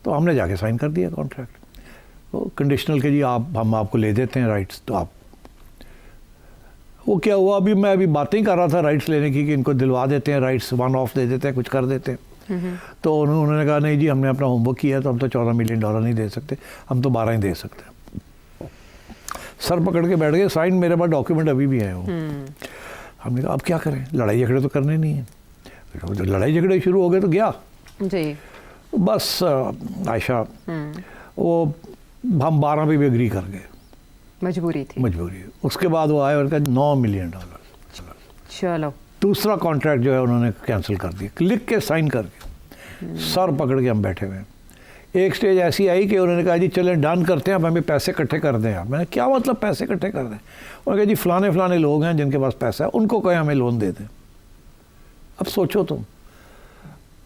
तो हमने जाके साइन कर दिया कॉन्ट्रैक्ट, तो कंडीशनल के जी हम आपको ले देते हैं राइट्स। तो आप वो क्या हुआ, मैं अभी बातें ही कर रहा था राइट्स लेने की कि इनको दिलवा देते हैं राइट्स, वन ऑफ दे देते हैं, कुछ कर देते हैं। तो उन्होंने कहा नहीं जी हमने अपना होमवर्क किया, तो हम तो $14 मिलियन नहीं दे सकते, हम तो 12 ही दे सकते हैं। सर पकड़ के बैठ गए, साइन मेरे पास डॉक्यूमेंट अभी भी है वो। हमने कहा अब क्या करें, लड़ाई झगड़े तो करने नहीं है। जब लड़ाई झगड़े शुरू हो गए तो गया जी। बस आयशा वो हम 12 पे भी एग्री कर गए, मजबूरी थी। मजबूरी। उसके बाद वो आए और कहा $9 मिलियन। चलो, दूसरा कॉन्ट्रैक्ट जो है उन्होंने कैंसिल कर दिया, लिख के साइन करके। सर पकड़ के हम बैठे हुए हैं। एक स्टेज ऐसी आई कि उन्होंने कहा जी चलें डन करते हैं, अब हमें पैसे इकट्ठे कर दें। आप मैंने क्या मतलब पैसे इकट्ठे कर दें? उन्होंने कहा जी फलाने फलाने लोग हैं जिनके पास पैसा है, उनको कहें हमें लोन दे दें। अब सोचो तुम,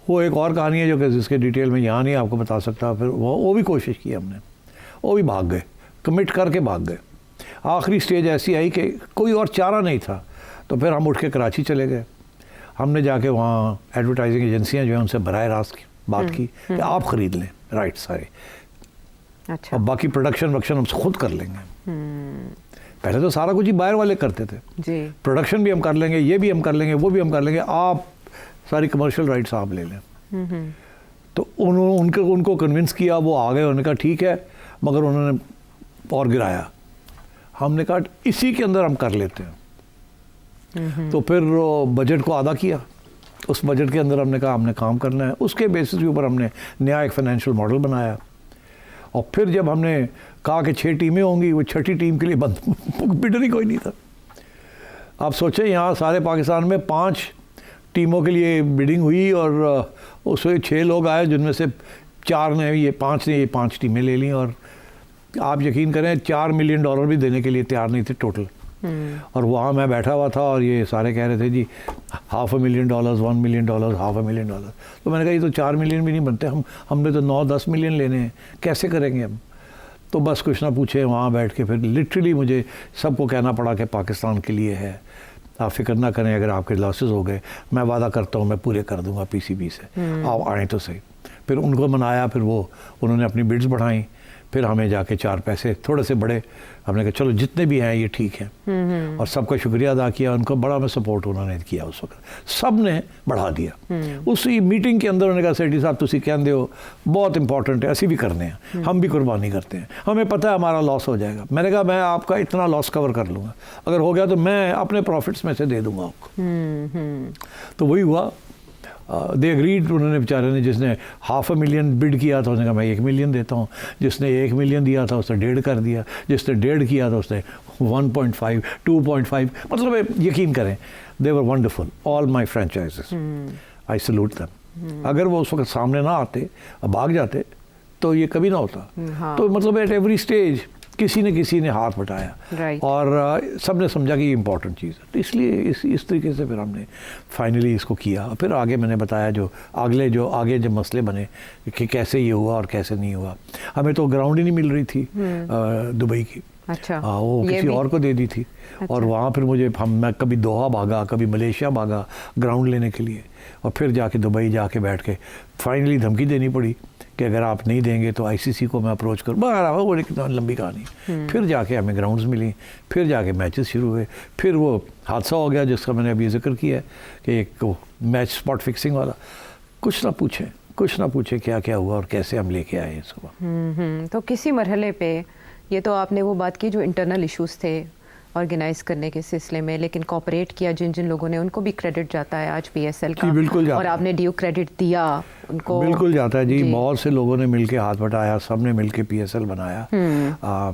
वो एक और कहानी है जो कि जिसके डिटेल में यहाँ नहीं आपको बता सकता। फिर वो भी कोशिश की हमने, वो भी भाग गए, कमिट करके भाग गए। आखिरी स्टेज ऐसी आई कि कोई और चारा नहीं था, तो फिर हम उठ के कराची चले गए। हमने जाके वहाँ एडवर्टाइजिंग एजेंसियाँ जो हैं उनसे बराह रास्त बात की कि आप ख़रीद लें राइट सारे, अच्छा, और बाकी प्रोडक्शन हम खुद कर लेंगे। पहले तो सारा कुछ ही बाहर वाले करते थे जी। प्रोडक्शन भी हम कर लेंगे, ये भी हम कर लेंगे, वो भी हम कर लेंगे, आप सारी कमर्शियल राइट्स आप ले लें। तो उनको कन्विंस किया, वो आ गए। उन्होंने कहा ठीक है, मगर उन्होंने और गिराया। हमने कहा इसी के अंदर हम कर लेते हैं। तो फिर बजट को आधा किया, उस बजट के अंदर हमने कहा हमने काम करना है। उसके बेसिस के ऊपर हमने नया एक फाइनेंशियल मॉडल बनाया। और फिर जब हमने कहा कि 6 टीमें होंगी, वो 6ठी टीम के लिए बिडर ही कोई नहीं था। आप सोचें यहाँ सारे पाकिस्तान में 5 टीमों के लिए बिडिंग हुई और उसमें 6 लोग आए, जिनमें से 4 ने ये 5 टीमें ले लीं। और आप यकीन करें $4 मिलियन भी देने के लिए तैयार नहीं थे टोटल। और वहाँ मैं बैठा हुआ था और ये सारे कह रहे थे जी $500,000, $1 मिलियन, $500,000। तो मैंने कहा ये तो 4 मिलियन भी नहीं बनते, हमने तो 9-10 मिलियन लेने हैं, कैसे करेंगे हम? तो बस कुछ ना पूछे, वहाँ बैठ के फिर लिटरली मुझे सबको कहना पड़ा कि पाकिस्तान के लिए है, आप फिक्र ना करें, अगर आपके लॉसेस हो गए मैं वादा करता हूँ मैं पूरे कर दूंगा PCB से, आप आएँ तो सही। फिर उनको मनाया, फिर उन्होंने अपनी बिड्स बढ़ाई। फिर हमें जाके 4 पैसे थोड़े से बड़े, हमने कहा चलो जितने भी हैं ये ठीक है। और सबका शुक्रिया अदा किया, उनको बड़ा में सपोर्ट उन्होंने किया। उस वक्त सब ने बढ़ा दिया। उसी मीटिंग के अंदर उन्होंने कहा सेठी साहब तुसी कहते हो बहुत इंपॉर्टेंट है, असी भी करने हैं, हम भी कुर्बानी करते हैं, हमें पता है हमारा लॉस हो जाएगा। मैंने कहा मैं आपका इतना लॉस कवर कर लूँगा, अगर हो गया तो मैं अपने प्रॉफिट्स में से दे दूँगा आपको। तो वही हुआ। They agreed. उन्होंने बेचारे ने, जिसने $500,000 बिड किया था उसने कहा मैं 1 मिलियन देता हूँ, जिसने 1 मिलियन दिया था उसने 1.5 कर दिया, जिसने 1.5 किया था उसने 1.5, 2.5। मतलब यकीन करें they were wonderful all my franchises, I salute them. अगर वो उस वक्त सामने ना आते, भाग जाते, तो ये कभी ना होता। तो मतलब एट एवरी स्टेज किसी ने हाथ बटाया और सबने समझा कि ये इम्पोर्टेंट चीज़ है। तो इसलिए इस तरीके से फिर हमने फाइनली इसको किया। फिर आगे मैंने बताया जो आगे जो मसले बने कि कैसे ये हुआ और कैसे नहीं हुआ। हमें तो ग्राउंड ही नहीं मिल रही थी दुबई की। अच्छा, वो किसी और को दे दी थी। अच्छा। और वहाँ फिर मैं कभी दोहा भागा, कभी मलेशिया भागा ग्राउंड लेने के लिए, और फिर जाके दुबई जाके बैठ के फाइनली धमकी देनी पड़ी कि अगर आप नहीं देंगे तो ICC को मैं अप्रोच करूँ। बहरहाल वो एक लंबी कहानी। फिर जाके हमें ग्राउंड्स मिली, फिर जाके मैचेस शुरू हुए। फिर वो हादसा हो गया जिसका मैंने अभी जिक्र किया कि एक मैच स्पॉट फिक्सिंग वाला। कुछ ना पूछे क्या क्या हुआ और कैसे हम लेके आए इसको। तो किसी मरहले पे ये तो आपने वो बात की जो इंटरनल इश्यूज थे ऑर्गेनाइज करने के सिलसिले में, लेकिन कॉपरेट किया जिन लोगों ने, उनको भी क्रेडिट जाता है आज PSL का। बिल्कुल जाता और आपने ड्यू क्रेडिट दिया उनको। बिल्कुल जाता है जी। बहुत से लोगों ने मिलके हाथ बटाया, सब ने मिलके PSL बनाया।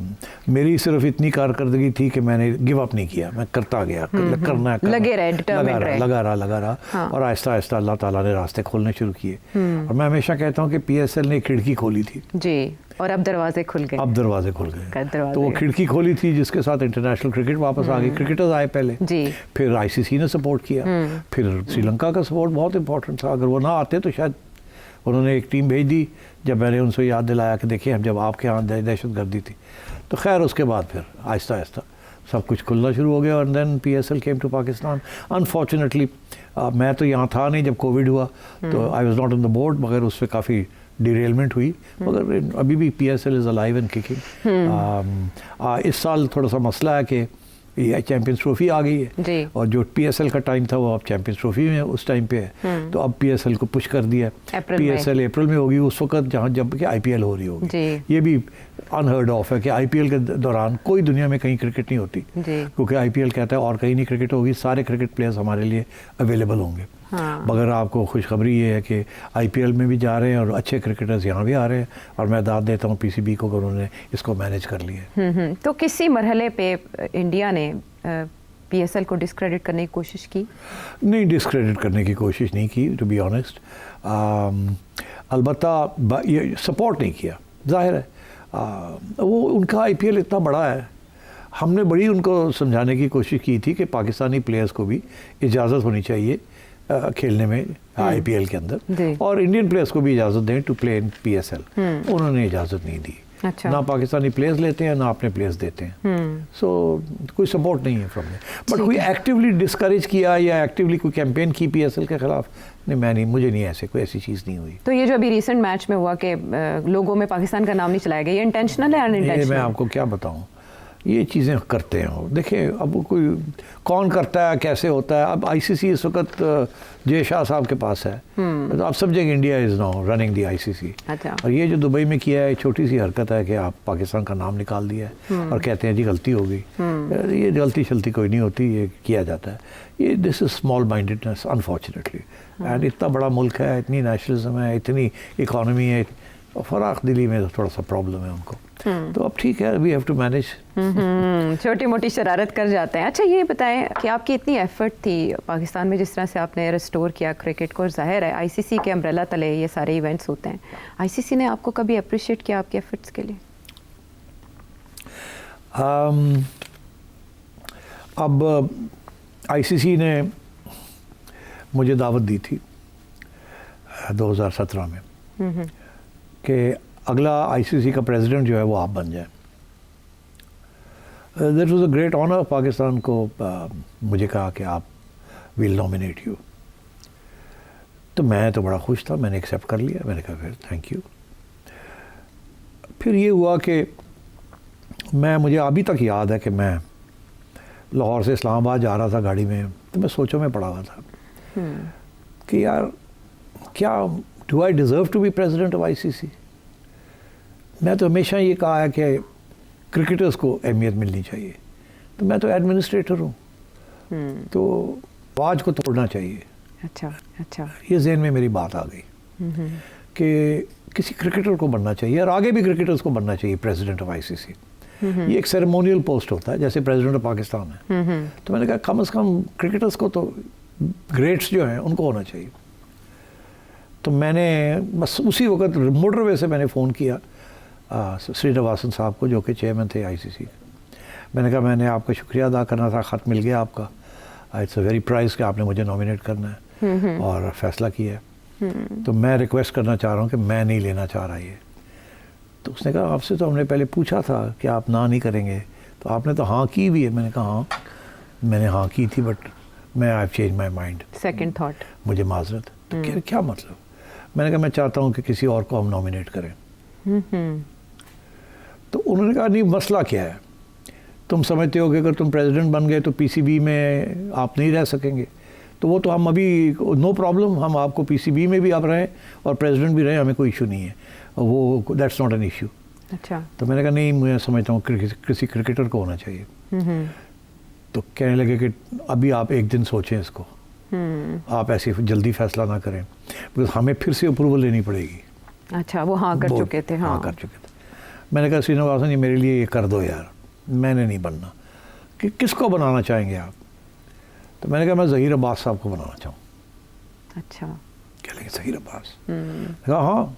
मेरी सिर्फ इतनी कारकर्दगी थी कि मैंने गिव अप नहीं किया, मैं करता गया, करना लगे रहे, डिटरमिन्ड रहे, लगा रहा। हाँ। और आहिस्ता आहिस्ता अल्लाह ताला ने रास्ते खोलने शुरू किए। और मैं हमेशा कहता हूँ कि PSL ने खिड़की खोली थी जी, और अब दरवाजे खुल गए। तो वो खिड़की खोली थी जिसके साथ इंटरनेशनल क्रिकेट वापस आ गई। क्रिकेटर्स आए पहले जी, फिर ICC ने सपोर्ट किया, फिर श्रीलंका का सपोर्ट बहुत इंपॉर्टेंट था। अगर वो ना आते तो शायद उन्होंने एक टीम भेज दी। जब मैंने उनसे याद दिलाया कि देखिए हम जब आपके यहाँ दहशतगर्दी थी, तो खैर उसके बाद फिर आहिस्ता आहिस्ता सब कुछ खुलना शुरू हो गया। और then PSL came to Pakistan. Unfortunately मैं तो यहाँ था नहीं जब कोविड हुआ, तो I was not on the board, मगर उस पर काफ़ी डिरेलमेंट हुई। मगर अभी भी PSL is alive and kicking. इस साल थोड़ा सा मसला है कि ये चैंपियंस ट्रॉफी आ गई है, और जो PSL का टाइम था वो अब चैंपियंस ट्रॉफी में उस टाइम पे है। तो अब PSL को पुश कर दिया। PSL अप्रैल में होगी, उस वक्त जहाँ जब कि IPL हो रही होगी। ये भी अनहर्ड ऑफ है कि IPL के दौरान कोई दुनिया में कहीं क्रिकेट नहीं होती, क्योंकि IPL कहता है और कहीं नहीं क्रिकेट होगी, सारे क्रिकेट प्लेयर्स हमारे लिए अवेलेबल होंगे। मगर आपको खुशखबरी ये है कि आईपीएल में भी जा रहे हैं और अच्छे क्रिकेटर्स यहाँ भी आ रहे हैं, और मैं दाद देता हूँ पीसीबी को कि उन्होंने इसको मैनेज कर लिया। तो किसी मरहले पे इंडिया ने पीएसएल को डिस्क्रेडिट करने की कोशिश की? नहीं, डिस्क्रेडिट करने की कोशिश नहीं की, टू बी ऑनेस्ट। अलबत्ता ये सपोर्ट नहीं किया, जाहिर है। वो उनका आईपीएल इतना बड़ा है, हमने बड़ी उनको समझाने की कोशिश की थी कि पाकिस्तानी प्लेयर्स को भी इजाज़त होनी चाहिए खेलने में आईपीएल के अंदर, और इंडियन प्लेयर्स को भी इजाज़त दें टू प्ले इन पीएसएल। उन्होंने इजाज़त नहीं दी। अच्छा। ना पाकिस्तानी प्लेयर्स लेते हैं ना अपने प्लेयर्स देते हैं। सो कोई सपोर्ट नहीं है फ्रॉम में। बट कोई एक्टिवली डिस्करेज किया या एक्टिवली कोई कैंपेन की पीएसएल के खिलाफ, नहीं, मुझे नहीं, कोई ऐसी चीज़ नहीं हुई। तो ये जो अभी रिसेंट मैच में हुआ कि लोगों में पाकिस्तान का नाम नहीं चलाया गया, ये इंटेंशनल है या अनइंटेंशनल? मैं आपको क्या बताऊँ, ये चीज़ें करते हैं। देखिए अब कोई कौन करता है, कैसे होता है। अब आईसीसी इस वक्त जय शाह साहब के पास है, तो आप सब जगह India is now running the ICC. अच्छा। और ये जो दुबई में किया है, छोटी सी हरकत है कि आप पाकिस्तान का नाम निकाल दिया है और कहते हैं जी गलती हो गई। ये गलती शलती कोई नहीं होती, ये किया जाता है। ये this is small mindedness unfortunately. And इतना बड़ा मुल्क है, इतनी नेशनलिज्म है, इतनी इकॉनमी है, फराख दिली में थोड़ा सा प्रॉब्लम है उनको। तो अब ठीक है, वी हैव टू मैनेज। छोटी मोटी शरारत कर जाते हैं। अच्छा, ये बताएं कि आपकी इतनी एफर्ट थी पाकिस्तान में, जिस तरह से आपने रिस्टोर किया क्रिकेट को, और जाहिर है आईसीसी के अम्ब्रेला तले ये सारे इवेंट्स होते हैं, आईसीसी ने आपको कभी अप्रिशिएट किया आपके एफर्ट्स के लिए? अब आईसीसी ने मुझे दावत दी थी 2017 में कि अगला आईसीसी का प्रेसिडेंट जो है वो आप बन जाए। That was a great honour. Pakistan को मुझे कहा कि आप विल नॉमिनेट यू। तो मैं तो बड़ा खुश था, मैंने एक्सेप्ट कर लिया। मैंने कहा फिर थैंक यू। फिर ये हुआ कि मुझे अभी तक याद है कि मैं लाहौर से इस्लामाबाद जा रहा था गाड़ी में, तो मैं सोचों में पड़ा हुआ था कि यार क्या do I deserve to be president of ICC. मैं तो हमेशा ये कहा है कि क्रिकेटर्स को अहमियत मिलनी चाहिए, तो मैं तो एडमिनिस्ट्रेटर हूँ, तो आवाज़ को तोड़ना चाहिए। अच्छा। ये ज़हन में मेरी बात आ गई कि किसी क्रिकेटर को बनना चाहिए, और आगे भी क्रिकेटर्स को बनना चाहिए प्रेसिडेंट ऑफ आईसीसी। ये एक सेरेमोनियल पोस्ट होता है, जैसे प्रेसिडेंट ऑफ पाकिस्तान है। तो मैंने कहा कम से कम क्रिकेटर्स को तो, ग्रेट्स जो हैं उनको होना चाहिए। तो मैंने बस उसी वक्त मोटरवे से मैंने फ़ोन किया श्रीनिवासन साहब को, जो कि चेयरमैन थे आईसीसी। मैंने कहा मैंने आपका शुक्रिया अदा करना था, ख़त मिल गया आपका, इट्स अ वेरी प्राइज़ कि आपने मुझे नॉमिनेट करना है और फैसला किया है। तो मैं रिक्वेस्ट करना चाह रहा हूँ कि मैं नहीं लेना चाह रहा ये। तो उसने कहा आपसे तो हमने पहले पूछा था कि आप ना नहीं करेंगे, तो आपने तो हाँ की भी है। मैंने कहा हाँ, मैंने हाँ की थी, बट मैं I have change my mind, second thought, मुझे माजरत। तो क्या मतलब? मैंने कहा मैं चाहता हूँ कि किसी और को हम नॉमिनेट करें। तो उन्होंने कहा नहीं, मसला क्या है, तुम समझते हो कि अगर तुम प्रेसिडेंट बन गए तो पीसीबी में आप नहीं रह सकेंगे। तो वो तो हम अभी नो प्रॉब्लम, हम आपको पीसीबी में भी आप रहें और प्रेसिडेंट भी रहें, हमें कोई इशू नहीं है, वो दैट्स नॉट एन इशू। अच्छा। तो मैंने कहा नहीं, मैं समझता हूँ किसी क्रिकेटर को होना चाहिए। तो कहने लगे कि अभी आप एक दिन सोचें इसको, आप ऐसे जल्दी फैसला ना करें, बिकॉज हमें फिर से अप्रूवल लेनी पड़ेगी। अच्छा, वो हाँ कर चुके थे। हाँ कर चुके थे। मैंने कहा श्रीनिवासन जी मेरे लिए ये कर दो यार, मैंने नहीं बनना। कि किसको बनाना चाहेंगे आप? तो मैंने कहा मैं ज़हीर अब्बास साहब को बनाना चाहूँ। अच्छा। कह लगे ज़हीर अब्बास? कहा हाँ,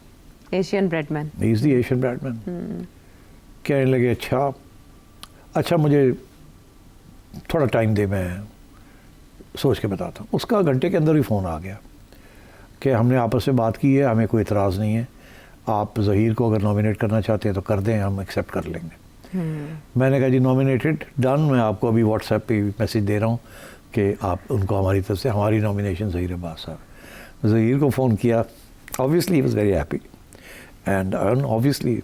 Asian Bradman, he is the Asian Bradman. कहने लगे अच्छा मुझे थोड़ा टाइम दे, मैं सोच के बताता हूँ। उसका घंटे के अंदर ही फ़ोन आ गया कि हमने आपस में बात की है, हमें कोई इतराज़ नहीं है, आप ज़हीर को अगर नॉमिनेट करना चाहते हैं तो कर दें, हम एक्सेप्ट कर लेंगे। मैंने कहा जी नॉमिनेटेड, डन। मैं आपको अभी व्हाट्सएप पे मैसेज दे रहा हूँ कि आप उनको हमारी तरफ से, हमारी नॉमिनेशन ज़हीर अब्बास साहब। ज़हीर को फ़ोन किया, obviously he was very happy and obviously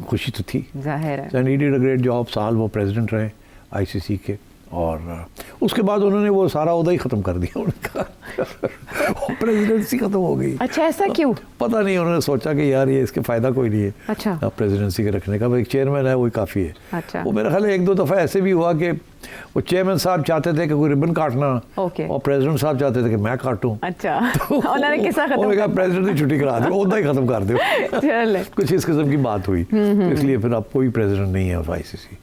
खुशी तो थी, जाहिर है। And he did a great job. साल वो प्रेसिडेंट रहे आईसीसी के, और उसके बाद उन्होंने वो सारा ओहदा ही ख़त्म कर दिया उनका। प्रेसिडेंसी खत्म हो गई। अच्छा, ऐसा क्यों? पता नहीं, उन्होंने सोचा कि यार ये इसके फ़ायदा कोई नहीं है। अच्छा। प्रेसिडेंसी के रखने का, एक चेयरमैन है वही काफ़ी है। अच्छा। वो मेरा ख्याल है एक दो दफ़ा ऐसे भी हुआ कि वो चेयरमैन साहब चाहते थे कि कोई रिबन काटना, और प्रेसिडेंट साहब चाहते थे कि मैं काटूं। अच्छा। तो उन्होंने किस्सा खत्म, उन्होंने कहा प्रेसिडेंट की छुट्टी करा दी, ओहदा ही खत्म कर दो। चले, कुछ इस किस्म की बात हुई, तो इसलिए फिर अब कोई प्रेसिडेंट नहीं है आईसीसी।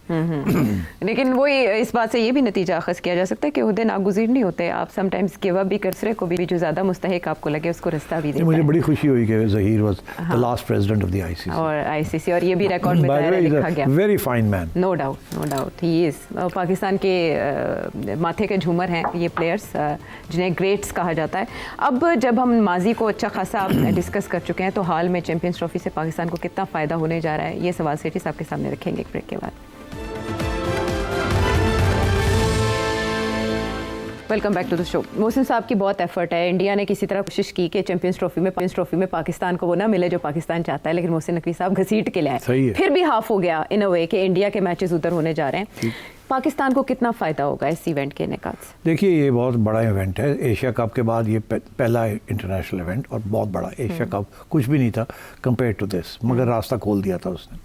लेकिन वही इस बात से ये भी नतीजा अखज़ किया जा सकता है कि ओहदे नागुज़ीर नहीं होते, आप समटाइम्स गिव अप भी कर को भी, जो ज़्यादा मुस्तहिक आपको लगे उसको रास्ता भी देता मुझे है। बड़ी खुशी हुई कि Zaheer was the last president of the ICC, और आईसीसी, और ये भी रिकॉर्ड में लिखा गया। Very fine man, no doubt he is. Pakistan के माथे के झूमर हैं ये प्लेयर्स, जिन्हें ग्रेट्स कहा जाता है। अब जब हम माजी को अच्छा खासा डिस्कस कर चुके हैं, तो हाल में चैंपियंस ट्रॉफी से पाकिस्तान को कितना फ़ायदा होने जा रहा है, ये सवाल सेठी साहब के सामने रखेंगे एक ब्रेक के बाद। Welcome back to the show. Mohsin साहब की बहुत एफर्ट है, इंडिया ने किसी तरह कोशिश की कि चैंपियंस ट्रॉफी में पाकिस्तान को वो ना मिले जो पाकिस्तान चाहता है, लेकिन मोहसिन नकवी साहब घसीट के लाए, फिर भी हाफ हो गया इन अ वे कि इंडिया के मैचेस उधर होने जा रहे हैं। पाकिस्तान को कितना फ़ायदा होगा इस इवेंट के इनेकाद से? देखिए, ये बहुत बड़ा इवेंट है, एशिया कप के बाद ये पहला इंटरनेशनल इवेंट, और बहुत बड़ा। एशिया कप कुछ भी नहीं था कंपेयर टू दिस, मगर रास्ता खोल दिया था उसने।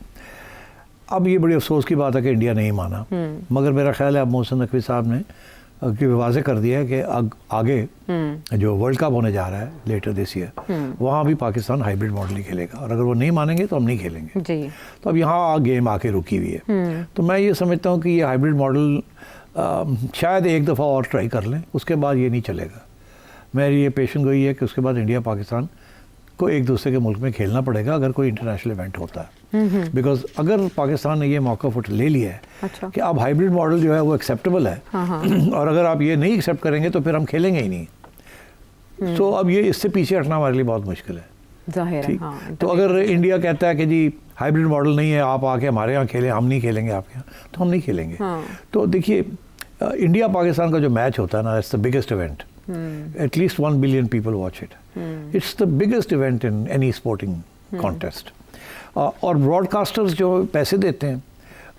अब ये बड़ी अफसोस की बात है कि इंडिया नहीं माना, मगर मेरा ख्याल है अब मोहसिन नकवी साहब ने वाज़े कर दिया है कि आगे जो वर्ल्ड कप होने जा रहा है लेटर दिस ईयर, वहाँ भी पाकिस्तान हाइब्रिड मॉडल ही खेलेगा, और अगर वो नहीं मानेंगे तो हम नहीं खेलेंगे जी। तो अब यहाँ गेम आके रुकी हुई है। तो मैं ये समझता हूँ कि ये हाइब्रिड मॉडल शायद एक दफ़ा और ट्राई कर लें, उसके बाद ये नहीं चलेगा। मेरी ये पेशन गोई है कि उसके बाद इंडिया पाकिस्तान को एक दूसरे के मुल्क में खेलना पड़ेगा अगर कोई इंटरनेशनल इवेंट होता है। बिकॉज अगर पाकिस्तान ने ये मौका फुट ले लिया है अच्छा। कि अब हाइब्रिड मॉडल जो है वो एक्सेप्टेबल है, और अगर आप ये नहीं एक्सेप्ट करेंगे तो फिर हम खेलेंगे ही नहीं। तो अब ये इससे पीछे हटना हमारे लिए बहुत मुश्किल है, जाहिर है। तो अगर इंडिया कहता है कि जी हाइब्रिड मॉडल नहीं है, आप आके हमारे यहाँ खेलें, हम नहीं खेलेंगे आपके यहाँ, तो हम नहीं खेलेंगे। तो देखिए, इंडिया पाकिस्तान का जो मैच होता है ना, it's the biggest event, at least 1 billion people watch it. It's the biggest event in any sporting contest. और ब्रॉडकास्टर्स जो पैसे देते हैं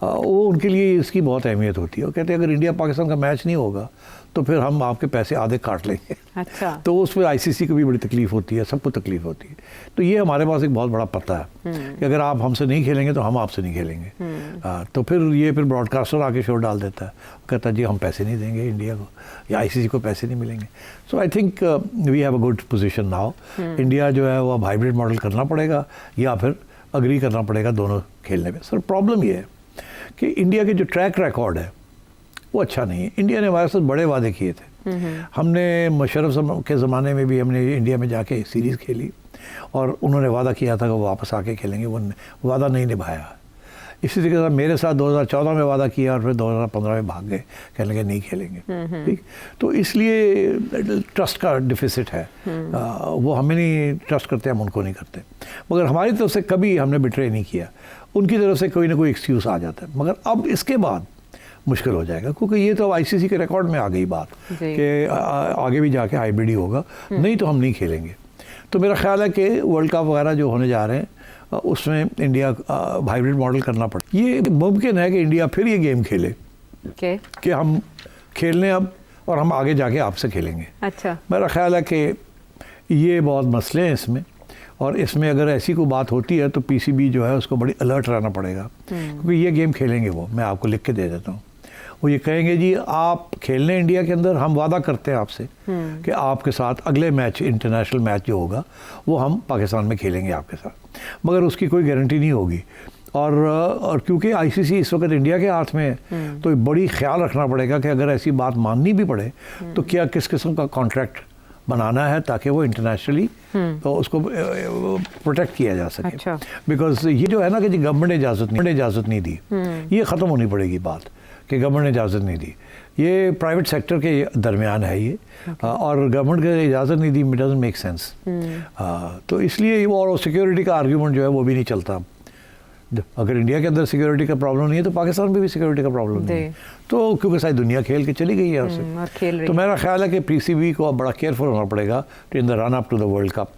वो उनके लिए इसकी बहुत अहमियत होती है। वो कहते हैं अगर इंडिया पाकिस्तान का मैच नहीं होगा तो फिर हम आपके पैसे आधे काट लेंगे। अच्छा। तो उस पर आईसीसी को भी बड़ी तकलीफ होती है, सबको तकलीफ होती है। तो ये हमारे पास एक बहुत बड़ा पता है कि अगर आप हमसे नहीं खेलेंगे तो हम आपसे नहीं खेलेंगे। तो फिर ये ब्रॉडकास्टर आके शोर डाल देता है, कहता है जी हम पैसे नहीं देंगे इंडिया को, या आईसीसी को पैसे नहीं मिलेंगे। So I think we have a good position now. India जो है वो अब हाइब्रिड मॉडल करना पड़ेगा या फिर अग्री करना पड़ेगा दोनों खेलने में। सर प्रॉब्लम ये है कि इंडिया के जो ट्रैक रिकॉर्ड है वो अच्छा नहीं है। इंडिया ने हमारे साथ बड़े वादे किए थे। हमने मुशर्रफ के ज़माने में भी हमने इंडिया में जाके सीरीज़ खेली, और उन्होंने वादा किया था कि वो वापस आके खेलेंगे, वो वादा नहीं निभाया। इसी तरीके से मेरे साथ 2014 में वादा किया और फिर 2015 में भाग गए, कहने लगे नहीं खेलेंगे। ठीक, तो इसलिए ट्रस्ट का डिफिसिट है। वो हमें नहीं ट्रस्ट करते, हम उनको नहीं करते। मगर हमारी तरफ से कभी हमने बिट्रे नहीं किया, उनकी तरफ से कोई ना कोई एक्सक्यूज़ आ जाता है। मगर अब इसके बाद मुश्किल हो जाएगा, क्योंकि ये तो आईसीसी के रिकॉर्ड में आ गई बात कि आगे भी जाके हाइब्रिड ही होगा, नहीं तो हम नहीं खेलेंगे। तो मेरा ख्याल है कि वर्ल्ड कप वगैरह जो होने जा रहे हैं उसमें इंडिया हाइब्रिड मॉडल करना पड़ता। ये मुमकिन है कि इंडिया फिर ये गेम खेले कि हम खेल लें अब और हम आगे जाके आपसे खेलेंगे। अच्छा। मेरा ख्याल है कि ये बहुत मसले हैं इसमें, और इसमें अगर ऐसी कोई बात होती है तो पीसीबी जो है उसको बड़ी अलर्ट रहना पड़ेगा, क्योंकि ये गेम खेलेंगे वो, मैं आपको लिख के दे देता हूँ। वो ये कहेंगे जी आप खेल लें इंडिया के अंदर, हम वादा करते हैं आपसे कि आपके साथ अगले मैच, इंटरनेशनल मैच जो होगा वो हम पाकिस्तान में खेलेंगे आपके साथ, मगर उसकी कोई गारंटी नहीं होगी। और क्योंकि आईसीसी इस वक्त इंडिया के हाथ में है, तो बड़ी ख्याल रखना पड़ेगा कि अगर ऐसी बात माननी भी पड़े तो क्या किस किस्म का कॉन्ट्रैक्ट बनाना है ताकि वो इंटरनेशनली तो उसको प्रोटेक्ट किया जा सके। अच्छा। बिकॉज ये जो है ना कि गवर्नमेंट ने इजाज़त नहीं दी, ये ख़त्म होनी पड़ेगी बात कि गवर्नमेंट ने इजाज़त नहीं दी। ये प्राइवेट सेक्टर के दरमियान है ये, और गवर्नमेंट ने इजाज़त नहीं दी, इट डजंट मेक सेंस। तो इसलिए वो, और सिक्योरिटी का आर्ग्यूमेंट जो है वो भी नहीं चलता। अगर इंडिया के अंदर सिक्योरिटी का प्रॉब्लम नहीं है तो पाकिस्तान में भी सिक्योरिटी का प्रॉब्लम नहीं है। तो क्योंकि सारी दुनिया खेल के चली गई है उससे, तो मेरा ख्याल है कि पीसीबी को अब बड़ा केयरफुल होना पड़ेगा in the run up to the world cup.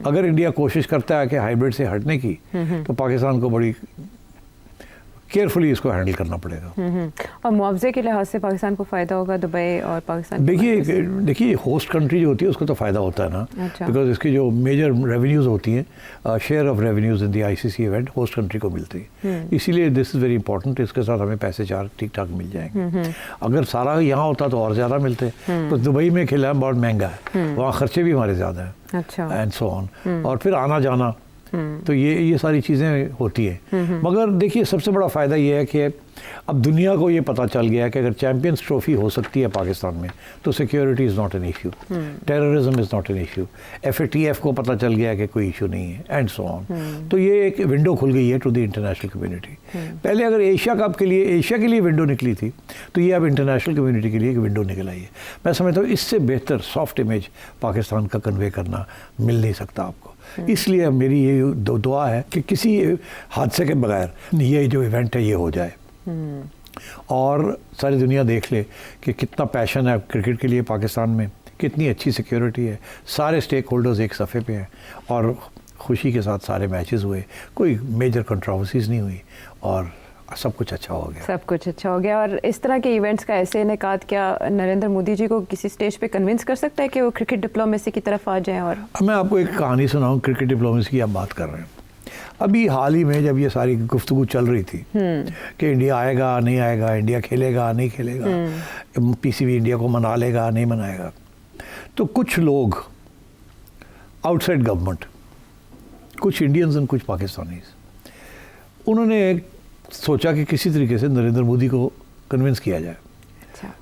अगर इंडिया कोशिश करता है कि हाइब्रिड से हटने की, तो पाकिस्तान को बड़ी केयरफुली इसको हैंडल करना पड़ेगा। और मुआवजे के लिहाज से पाकिस्तान को फ़ायदा होगा दुबई और पाकिस्तान? देखिए होस्ट कंट्री जो होती है उसको तो फ़ायदा होता है ना, बिकॉज इसकी जो मेजर रेवेन्यूज़ होती हैं, share of revenues in the ICC event host country को मिलती है, इसीलिए दिस इज़ वेरी इंपॉर्टेंट। इसके साथ हमें पैसे चार ठीक ठाक मिल जाएंगे। अगर सारा यहाँ होता तो और ज़्यादा मिलते, तो दुबई में खेलना बहुत महंगा है, वहाँ खर्चे भी हमारे ज़्यादा हैं, एंड सो ऑन, और फिर आना जाना, तो ये सारी चीज़ें होती हैं। मगर देखिए सबसे बड़ा फ़ायदा ये है कि अब दुनिया को ये पता चल गया है कि अगर चैम्पियंस ट्रॉफी हो सकती है पाकिस्तान में तो security is not an issue, terrorism is not an issue, FATF को पता चल गया है कि कोई इशू नहीं है, एंड सो ऑन। तो ये एक विंडो खुल गई है टू द इंटरनेशनल कम्युनिटी। पहले अगर एशिया कप के लिए, एशिया के लिए विंडो निकली थी, तो ये अब इंटरनेशनल कम्युनिटी के लिए एक विंडो निकल आई है। मैं समझता हूँ इससे बेहतर सॉफ्ट इमेज पाकिस्तान का कन्वे करना मिल नहीं सकता आपको। इसलिए मेरी ये दुआ है कि किसी हादसे के बगैर ये जो इवेंट है ये हो जाए, और सारी दुनिया देख ले कि कितना पैशन है क्रिकेट के लिए पाकिस्तान में, कितनी अच्छी सिक्योरिटी है, सारे स्टेक होल्डर्स एक सफ़े पे हैं, और खुशी के साथ सारे मैचेस हुए, कोई मेजर कंट्रोवर्सीज नहीं हुई, और सब कुछ अच्छा हो गया। सब कुछ अच्छा हो गया। और इस तरह के इवेंट्स का ऐसे इनेकाद क्या नरेंद्र मोदी जी को किसी स्टेज पे कन्विंस कर सकता है कि वो क्रिकेट डिप्लोमेसी की तरफ आ जाएं? और मैं आपको एक कहानी सुनाऊं, क्रिकेट डिप्लोमेसी की आप बात कर रहे हैं। अभी हाल ही में जब ये सारी गुफ्तगू चल रही थी कि इंडिया आएगा नहीं आएगा, इंडिया खेलेगा नहीं खेलेगा, PCB इंडिया को मना लेगा नहीं मनाएगा, तो कुछ लोग आउटसाइड गवर्नमेंट, कुछ इंडियंस और कुछ पाकिस्तानीज, उन्होंने सोचा कि किसी तरीके से नरेंद्र मोदी को कन्विंस किया जाए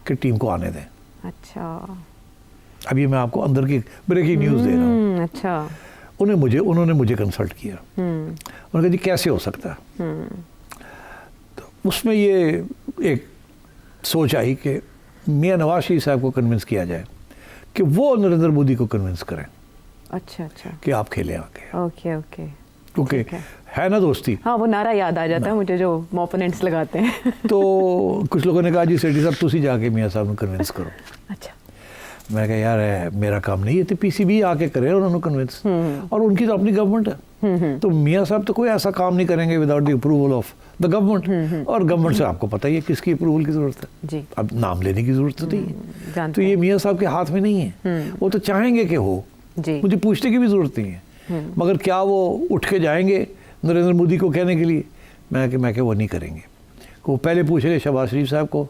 कि टीम को आने दें। अच्छा, अभी मैं आपको अंदर की ब्रेकिंग न्यूज़ दे रहा हूँ। अच्छा, उन्होंने मुझे कंसल्ट किया, उन्होंने कहा जी कैसे हो सकता है। तो उसमें ये एक सोच आई कि मियां नवाज शरीफ साहब को कन्विंस किया जाए कि वो नरेंद्र मोदी को कन्विंस करें। अच्छा अच्छा, कि आप खेलें आके। ओके ओके, क्योंकि है ना दोस्ती। हाँ, वो नारा याद आ जाता है मुझे जो ओपोनेंट्स लगाते हैं। तो कुछ लोगों ने कहा जी सेठी साहब तुसी जाके मियां साहब को कन्विंस करो। अच्छा, मैं कहा यार मेरा काम नहीं है, तो PCB आके करे उन्होंने कन्विंस, और उनकी तो अपनी गवर्नमेंट है, तो मियां साहब तो कोई ऐसा काम नहीं करेंगे without the approval of the government, और गवर्नमेंट से आपको पता ही है किसकी अप्रूवल की जरूरत है जी। अब नाम लेने की जरूरत नहीं है, तो ये मियां साहब के हाथ में नहीं है, वो तो चाहेंगे कि हो जी, मुझे पूछने की भी जरूरत नहीं है, मगर क्या वो उठ के जाएंगे नरेंद्र मोदी को कहने के लिए? मैं वो नहीं करेंगे। वो पहले पूछेंगे शहबाज शरीफ साहब को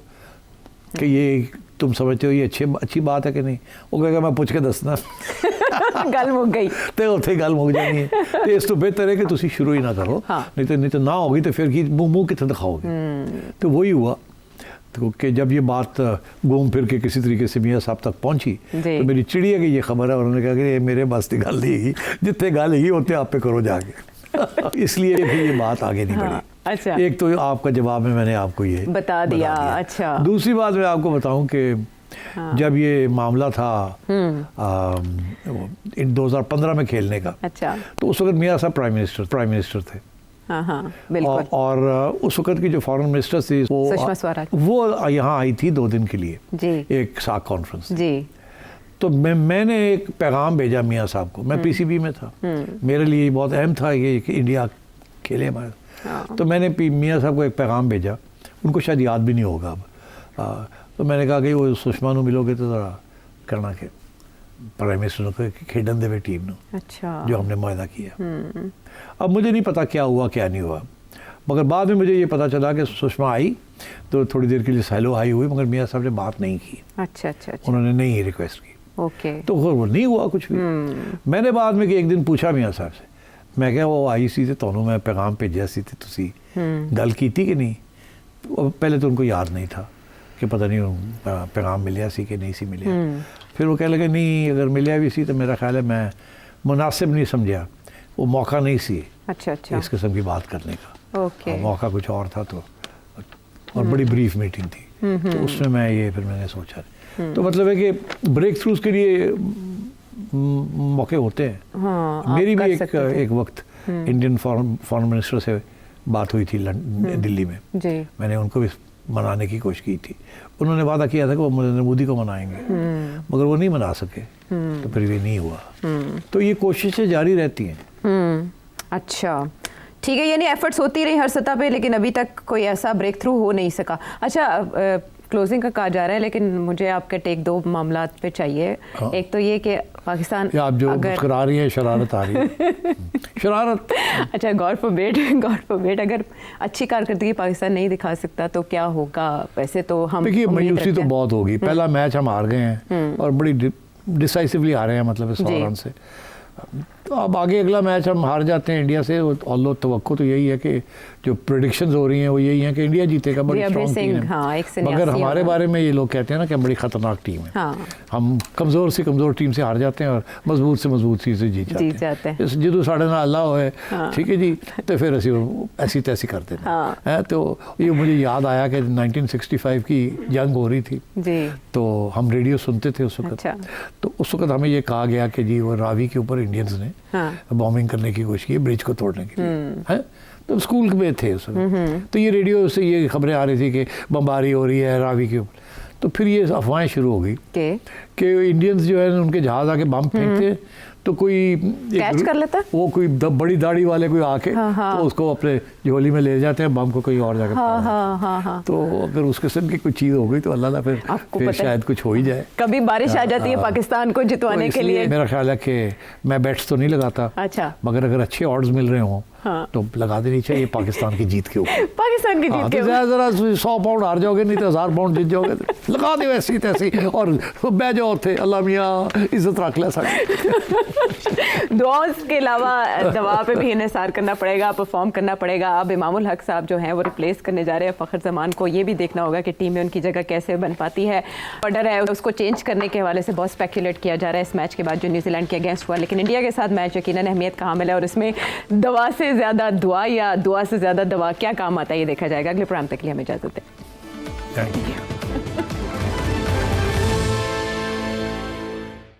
कि ये तुम समझते हो ये अच्छी बात है कि नहीं, वो कहेगा मैं पूछ के दसना। गल मुक गई तो उत्थे गल मुक जानी है। तो इस तो बेहतर है कि तुसी शुरू ही ना करो, हाँ। नहीं तो ना होगी तो फिर मुंह कितने दिखाओगे। तो वही हुआ तो कि जब ये बात घूम फिर के किसी तरीके से मियां साहब तक पहुंची, तो मेरी चिड़िया की ये खबर है, उन्होंने कहा कि ये मेरे बस की गल नहीं, जितने गल ही होते आप पे करो जाके। इसलिए फिर ये बात आगे नहीं बढ़ी। अच्छा, एक तो आपका जवाब में मैंने आपको ये बता दिया। अच्छा, दूसरी बात मैं आपको बताऊं कि जब ये मामला था इन 2015 में खेलने का, अच्छा, तो उस वक्त मियां साहब प्राइम मिनिस्टर थे। हाँ हाँ, बिल्कुल। और उस वक्त की जो फॉरेन मिनिस्टर थी वो यहाँ आई थी 2 दिन के लिए जी, एक साक कॉन्फ्रेंस जी। तो मैंने एक पैगाम भेजा मियां साहब को, मैं PCB में था, मेरे लिए बहुत अहम था ये कि इंडिया खेले हमारे। तो मैंने मियां साहब को एक पैगाम भेजा, उनको शायद याद भी नहीं होगा अब। तो मैंने कहा कि वो सुषमा को मिलोगे तो ज़रा करना के प्राइम मिनिस्टर को खेडन देवे टीम ने, अच्छा, जो हमने मुआहदा किया। अब मुझे नहीं पता क्या हुआ क्या नहीं हुआ, मगर बाद में मुझे ये पता चला कि सुषमा आई तो थोड़ी देर के लिए सैलो आई हुई, मगर मियां साहब ने बात नहीं की। अच्छा अच्छा, उन्होंने नहीं रिक्वेस्ट की। ओके, तो वो नहीं हुआ कुछ भी। मैंने बाद में कि एक दिन पूछा मियां साहब से, मैं क्या वो आई सी तो मैं पैगाम भेजा सी थे, तुसी गल की थी कि नहीं? पहले तो उनको याद नहीं था कि पता नहीं पैगाम मिलिया सी कि नहीं सी मिलिया। फिर वो कह लगे नहीं अगर मिलिया भी सी तो मेरा ख्याल है मैं मुनासिब नहीं समझा, वो मौका नहीं सी अच्छा अच्छा इस किस्म की बात करने का। ओके, मौका कुछ और था तो, और बड़ी ब्रीफ मीटिंग थी, तो उसमें मैंने सोचा। तो मतलब है कि ब्रेक थ्रूज के लिए मौके होते हैं। हाँ, मेरी भी एक वक्त इंडियन फॉरेन मिनिस्टर से बात हुई थी दिल्ली में जी। मैंने उनको भी मनाने की कोशिश की थी, उन्होंने वादा किया था कि वो नरेंद्र मोदी को मनाएंगे, मगर वो नहीं मना सके, तो फिर ये नहीं हुआ। तो ये कोशिशें जारी रहती हैं। अच्छा, ठीक है, यानी एफर्ट्स होती रही हर सतह पे, लेकिन अभी तक कोई ऐसा ब्रेक थ्रू हो नहीं सका। अच्छा, क्लोजिंग का कहा जा रहा है, लेकिन मुझे आपके टेक 2 मामलात पे चाहिए। हाँ। एक तो ये कि पाकिस्तान, आप जो मुस्कुरा रही है, शरारत आ रही है शरारत। अच्छा, गॉड फॉरबिड अगर अच्छी कारकर्दगी पाकिस्तान नहीं दिखा सकता तो क्या होगा? वैसे तो हम देखिए, मायूसी तो बहुत होगी। पहला मैच हम हार गए हैं और बड़ी डिसाइसिवली हारे हैं, मतलब 100 रन से। तो अब आगे अगला मैच हम हार जाते हैं इंडिया से, ऑल्दो तवक्को तो यही है कि जो प्रेडिक्शंस हो रही हैं वो यही हैं कि इंडिया जीतेगा, बड़ी स्ट्रॉन्ग टीम है। हाँ, मगर हमारे बारे में ये लोग कहते हैं ना कि हम बड़ी खतरनाक टीम है। हाँ। हम कमज़ोर से कमज़ोर टीम से हार जाते हैं और मजबूत से मजबूत चीज़ से जीत जाते हैं। जो साढ़े ना अल्लाह हो है, ठीक है जी, तो फिर ऐसी तैसी करते हैं। तो ये मुझे याद आया कि 1965 की जंग हो रही थी, तो हम रेडियो सुनते थे उस वक्त। तो उस वक्त हमें ये कहा गया कि जी वो रावी के ऊपर इंडियंस ने बॉम्बिंग करने की कोशिश की, ब्रिज को तोड़ने के लिए, है। तो स्कूल में थे उस वक्त, तो ये रेडियो से ये खबरें आ रही थी कि बमबारी हो रही है रावी के ऊपर। तो फिर ये अफवाहें शुरू हो गई कि इंडियंस जो है उनके जहाज आके बम फेंकते, तो कोई कैच कर लेता, वो कोई बड़ी दाढ़ी वाले कोई आके तो उसको अपने झोली में ले जाते हैं, बम को कोई और जगह। तो अगर उस किस्म की कोई चीज़ हो गई तो अल्लाह फिर शायद कुछ हो ही जाए। कभी बारिश आ जाती है पाकिस्तान को जितवाने के लिए। मेरा ख्याल है कि मैं बैट्स तो नहीं लगाता, अच्छा, मगर अगर अच्छे ऑड्स मिल रहे हों तो लगा देनी चाहिए पाकिस्तान की जीत के ऊपर। पाकिस्तान की जीत के ऊपर जरा 100 पाउंड हार जाओगे, नहीं तो 1000 पाउंड जीत जाओगे, तो लगा दो ऐसी तैसी और बह जाओ थे। अल्लाह मियाँ इज्जत रख ले साड़ी। दुआओं के अलावा दवा पे भी इन्हिसार करना पड़ेगा, परफॉर्म करना पड़ेगा। अब इमामुल हक साहब जो हैं वो रिप्लेस करने जा रहे हैं फ़खर ज़मान को। ये भी देखना होगा कि टीम में उनकी जगह कैसे बन पाती है। ऑर्डर है उसको चेंज करने के हवाले से बहुत स्पेकुलेट किया जा रहा है इस मैच के बाद जो न्यूजीलैंड के अगेंस्ट हुआ, लेकिन इंडिया के साथ मैच यकीनन अहमियत का हामिल है और इसमें दवा से ज़्यादा दुआ या दुआ से ज़्यादा दवा क्या काम आता है ये देखा जाएगा। अगले प्रोग्राम तक के लिए हमें इजाज़त दें। Thank you.